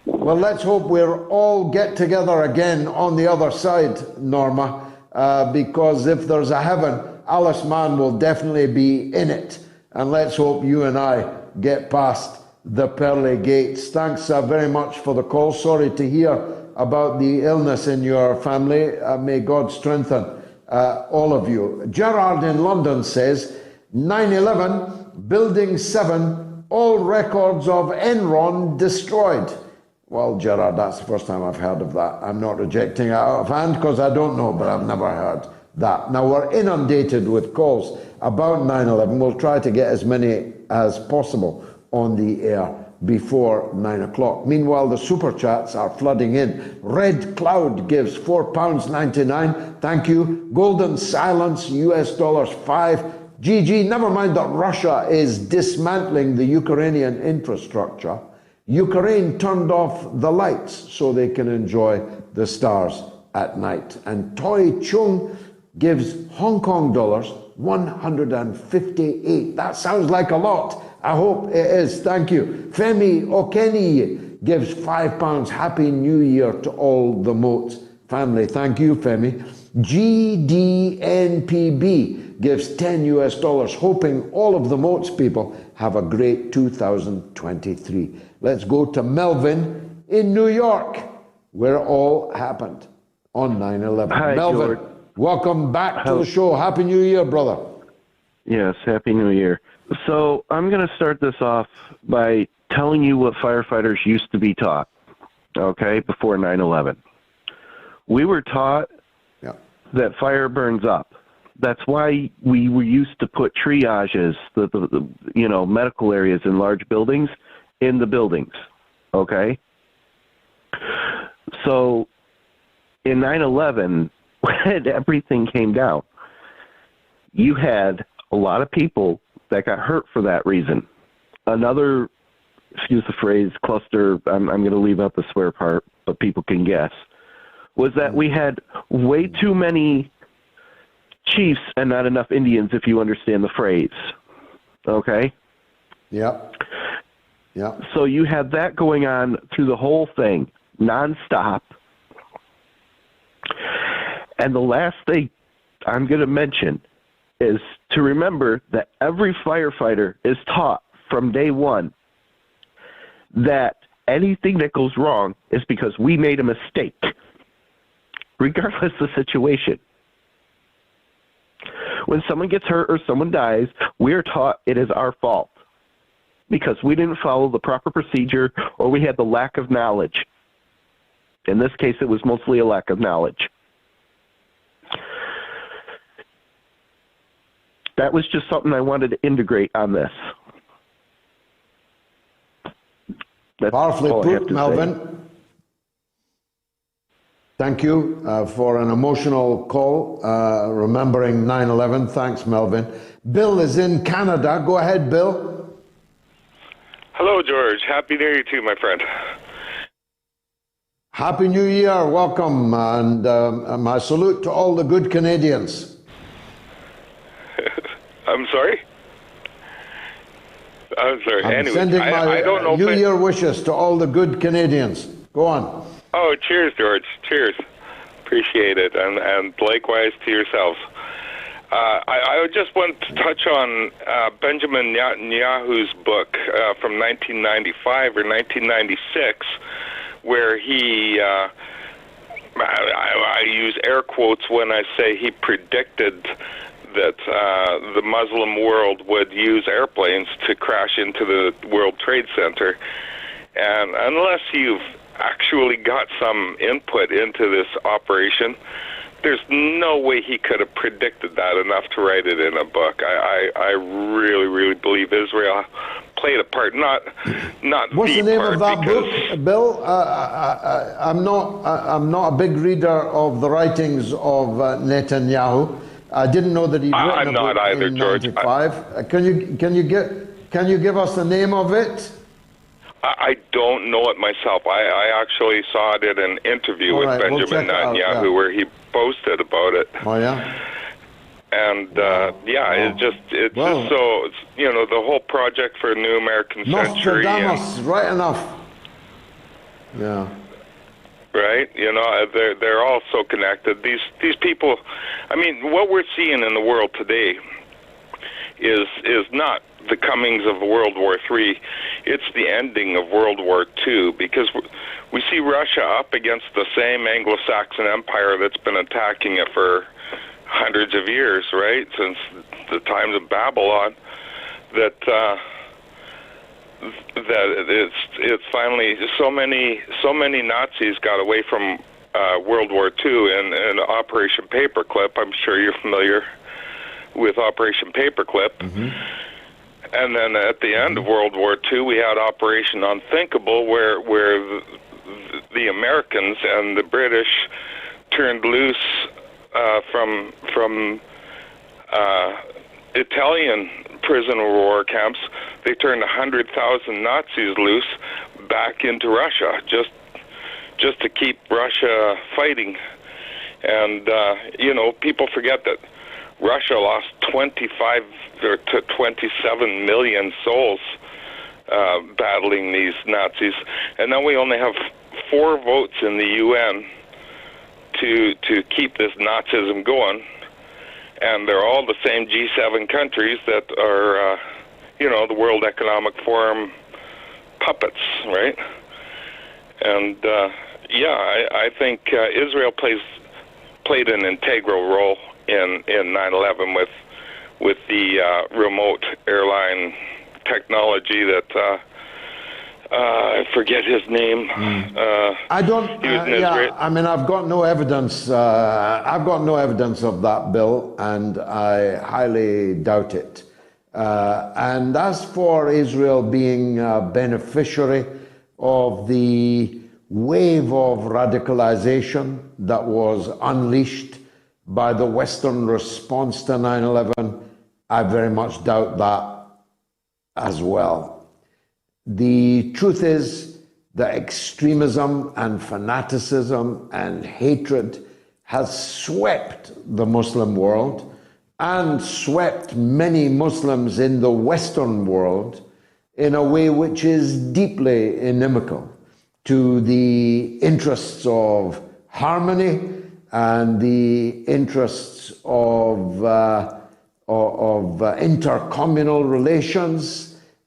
Well, let's hope we'll all get together again on the other side, Norma, because if there's a heaven, Alice Mann will definitely be in it. And let's hope you and I get past the pearly gates. Thanks very much for the call. Sorry to hear about the illness in your family. May God strengthen all of you. Gerard in London says, 9/11, Building 7, all records of Enron destroyed. Well, Gerard, that's the first time I've heard of that. I'm not rejecting it out of hand because I don't know, but I've never heard that. Now, we're inundated with calls about 9/11. We'll try to get as many as possible on the air before 9 o'clock. Meanwhile, the super chats are flooding in. Red Cloud gives £4.99. Thank you. Golden Silence, $5. GG, never mind that Russia is dismantling the Ukrainian infrastructure. Ukraine turned off the lights so they can enjoy the stars at night. And Toy Chung gives Hong Kong dollars 158. That sounds like a lot. I hope it is. Thank you. Femi Okeni gives £5. Happy New Year to all the Moats family. Thank you, Femi. GDNPB gives $10, hoping all of the Moats people have a great 2023. Let's go to Melvin in New York, where it all happened on 9/11. Hi, Melvin, George. welcome back to the show. Happy New Year, brother. Yes, Happy New Year. So I'm going to start this off by telling you what firefighters used to be taught, okay, before 9/11. We were taught that fire burns up. That's why we were used to put triages, the medical areas in large buildings, in the buildings, okay? So in 9/11, when everything came down, you had a lot of people that got hurt for that reason. Another, excuse the phrase, cluster, I'm going to leave out the swear part, but people can guess, was that we had way too many chiefs and not enough Indians, if you understand the phrase. Okay? Yep. Yeah. So you had that going on through the whole thing, nonstop. And the last thing I'm going to mention is to remember that every firefighter is taught from day one that anything that goes wrong is because we made a mistake, regardless of the situation. When someone gets hurt or someone dies, we're taught it is our fault because we didn't follow the proper procedure or we had the lack of knowledge. In this case, it was mostly a lack of knowledge. That was just something I wanted to integrate on this. That's powerfully all I have put, to Melvin. say. Thank you for an emotional call, remembering 9/11. Thanks, Melvin. Bill is in Canada. Go ahead, Bill. Hello, George. Happy New Year to you, my friend. Happy New Year, welcome, and my salute to all the good Canadians. I'm sorry? I'm sorry. I'm anyway, sending my I don't know New Year wishes to all the good Canadians. Go on. Oh, cheers, George. Cheers. Appreciate it, and likewise to yourselves. I just want to touch on Benjamin Netanyahu's book from 1995 or 1996, where he, I use air quotes when I say he predicted that the Muslim world would use airplanes to crash into the World Trade Center. And unless you've actually got some input into this operation, there's no way he could have predicted that enough to write it in a book. I really, really believe Israel played a part, not What's the name of that book, Bill? I'm not a big reader of the writings of Netanyahu. I didn't know that he'd written a book either, in George. 95. Can you give us the name of it? I don't know it myself. I actually saw it in an interview with Benjamin Netanyahu where he posted about it. Oh yeah. And it's just so the whole project for a new American century. Nostradamus, right enough. Yeah. Right, they're all so connected. These people, I mean, what we're seeing in the world today is not the comings of World War III. It's the ending of World War II, because we see Russia up against the same Anglo-Saxon empire that's been attacking it for hundreds of years, right, since the times of Babylon. That it's finally so many Nazis got away from World War II in Operation Paperclip. I'm sure you're familiar with Operation Paperclip. Mm-hmm. And then at the end of World War II, we had Operation Unthinkable, where the Americans and the British turned loose from Italian prisoner of war camps. They turned 100,000 Nazis loose back into Russia, just to keep Russia fighting. And people forget that Russia lost 25 to 27 million souls battling these Nazis, and now we only have 4 votes in the UN to keep this Nazism going, and they're all the same G7 countries that are, the World Economic Forum puppets, right? And I think Israel played an integral role in 9/11 with the remote airline technology that I forget his name. I don't. I mean, I've got no evidence. I've got no evidence of that, Bill, and I highly doubt it. And as for Israel being a beneficiary of the wave of radicalization that was unleashed by the Western response to 9/11, I very much doubt that as well. The truth is that extremism and fanaticism and hatred has swept the Muslim world and swept many Muslims in the Western world in a way which is deeply inimical to the interests of harmony and the interests of intercommunal relations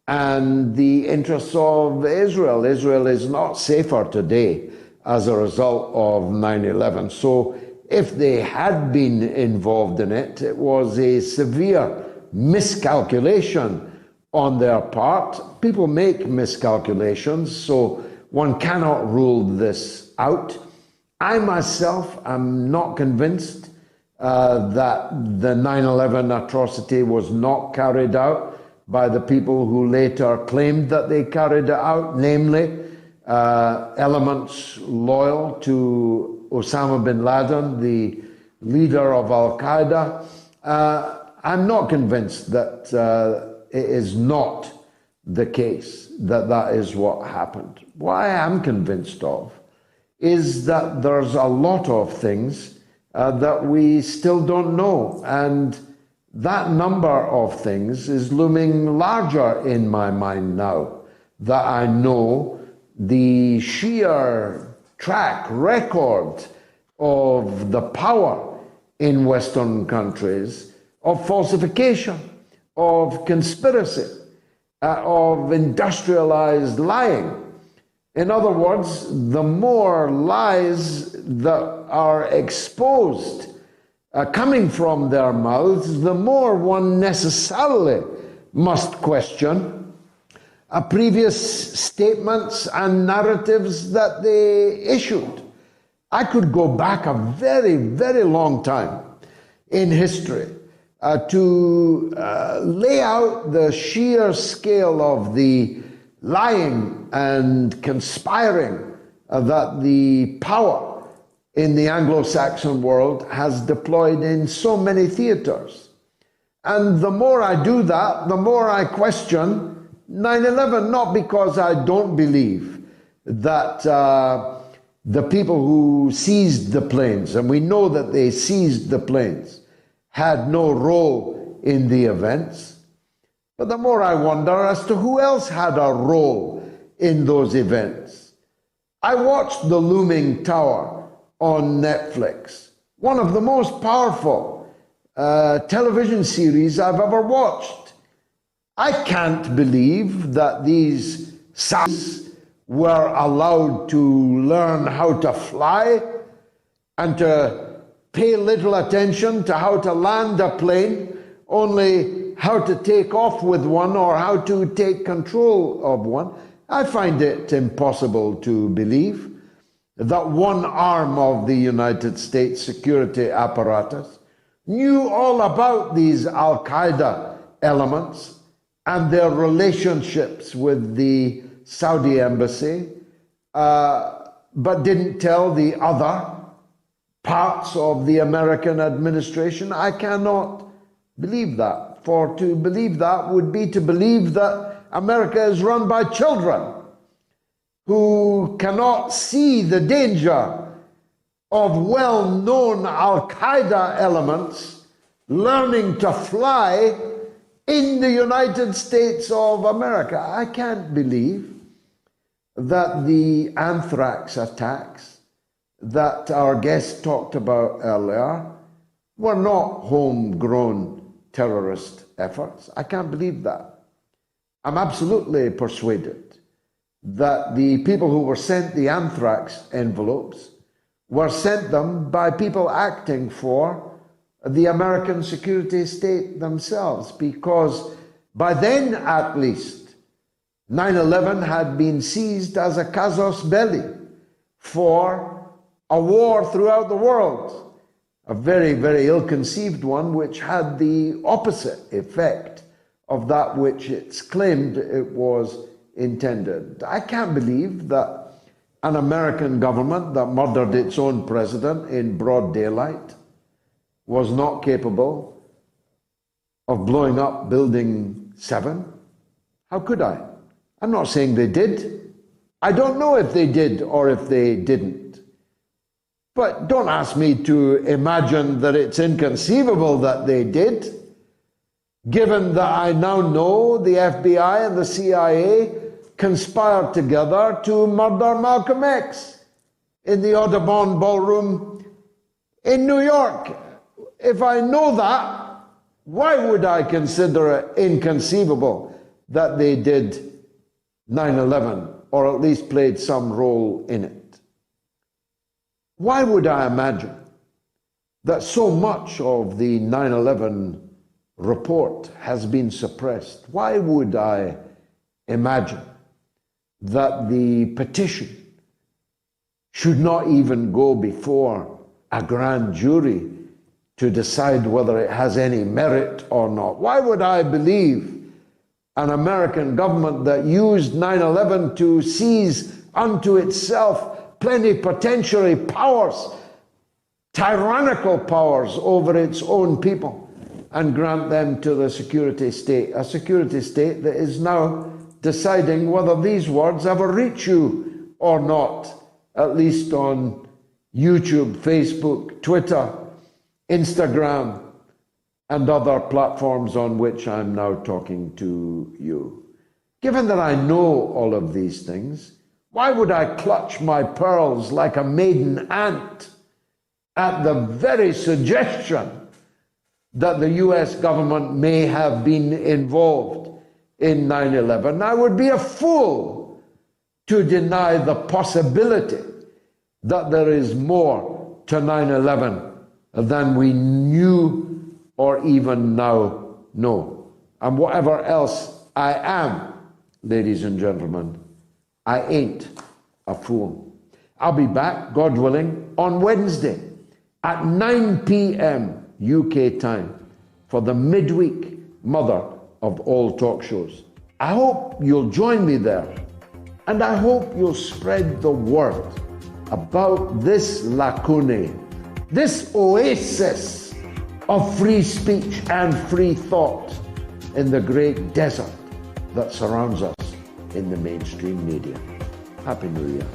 and the interests of Israel. Israel is not safer today as a result of 9/11. So if they had been involved in it, it was a severe miscalculation on their part. People make miscalculations, so one cannot rule this out. I myself am not convinced that the 9/11 atrocity was not carried out by the people who later claimed that they carried it out, namely elements loyal to Osama bin Laden, the leader of Al-Qaeda. I'm not convinced that it is not the case that that is what happened. What I am convinced of is that there's a lot of things that we still don't know. And that number of things is looming larger in my mind now that I know the sheer track record of the power in Western countries of falsification, of conspiracy, of industrialized lying. In other words, the more lies that are exposed coming from their mouths, the more one necessarily must question previous statements and narratives that they issued. I could go back a very, very long time in history to lay out the sheer scale of the lying and conspiring that the power in the Anglo-Saxon world has deployed in so many theaters. And the more I do that, the more I question 9/11, not because I don't believe that the people who seized the planes, and we know that they seized the planes, had no role in the events, but the more I wonder as to who else had a role in those events. I watched The Looming Tower on Netflix, one of the most powerful television series I've ever watched. I can't believe that these assassins were allowed to learn how to fly and to pay little attention to how to land a plane, only how to take off with one or how to take control of one. I find it impossible to believe that one arm of the United States security apparatus knew all about these Al-Qaeda elements and their relationships with the Saudi embassy, but didn't tell the other parts of the American administration. I cannot believe that. For to believe that would be to believe that America is run by children who cannot see the danger of well-known Al-Qaeda elements learning to fly in the United States of America. I can't believe that the anthrax attacks that our guest talked about earlier were not homegrown terrorist efforts. I can't believe that. I'm absolutely persuaded that the people who were sent the anthrax envelopes were sent them by people acting for the American security state themselves, because by then at least 9/11 had been seized as a casus belli for a war throughout the world, a very, very ill-conceived one which had the opposite effect of that which it's claimed it was intended. I can't believe that an American government that murdered its own president in broad daylight was not capable of blowing up Building 7. How could I? I'm not saying they did. I don't know if they did or if they didn't. But don't ask me to imagine that it's inconceivable that they did, given that I now know the FBI and the CIA conspired together to murder Malcolm X in the Audubon Ballroom in New York. If I know that, why would I consider it inconceivable that they did 9/11, or at least played some role in it? Why would I imagine that so much of the 9/11 report has been suppressed? Why would I imagine that the petition should not even go before a grand jury to decide whether it has any merit or not? Why would I believe an American government that used 9/11 to seize unto itself plenipotentiary powers, tyrannical powers over its own people, and grant them to the security state, a security state that is now deciding whether these words ever reach you or not at least on YouTube, Facebook, Twitter, Instagram, and other platforms on which I'm now talking to you. Given that I know all of these things, why would I clutch my pearls like a maiden ant at the very suggestion that the US government may have been involved in 9/11? I would be a fool to deny the possibility that there is more to 9/11 than we knew or even now know. And whatever else I am, ladies and gentlemen, I ain't a fool. I'll be back, God willing, on Wednesday at 9 p.m. UK time for the midweek mother of all talk shows. I hope you'll join me there, and I hope you'll spread the word about this lacunae, this oasis of free speech and free thought in the great desert that surrounds us in the mainstream media. Happy New Year.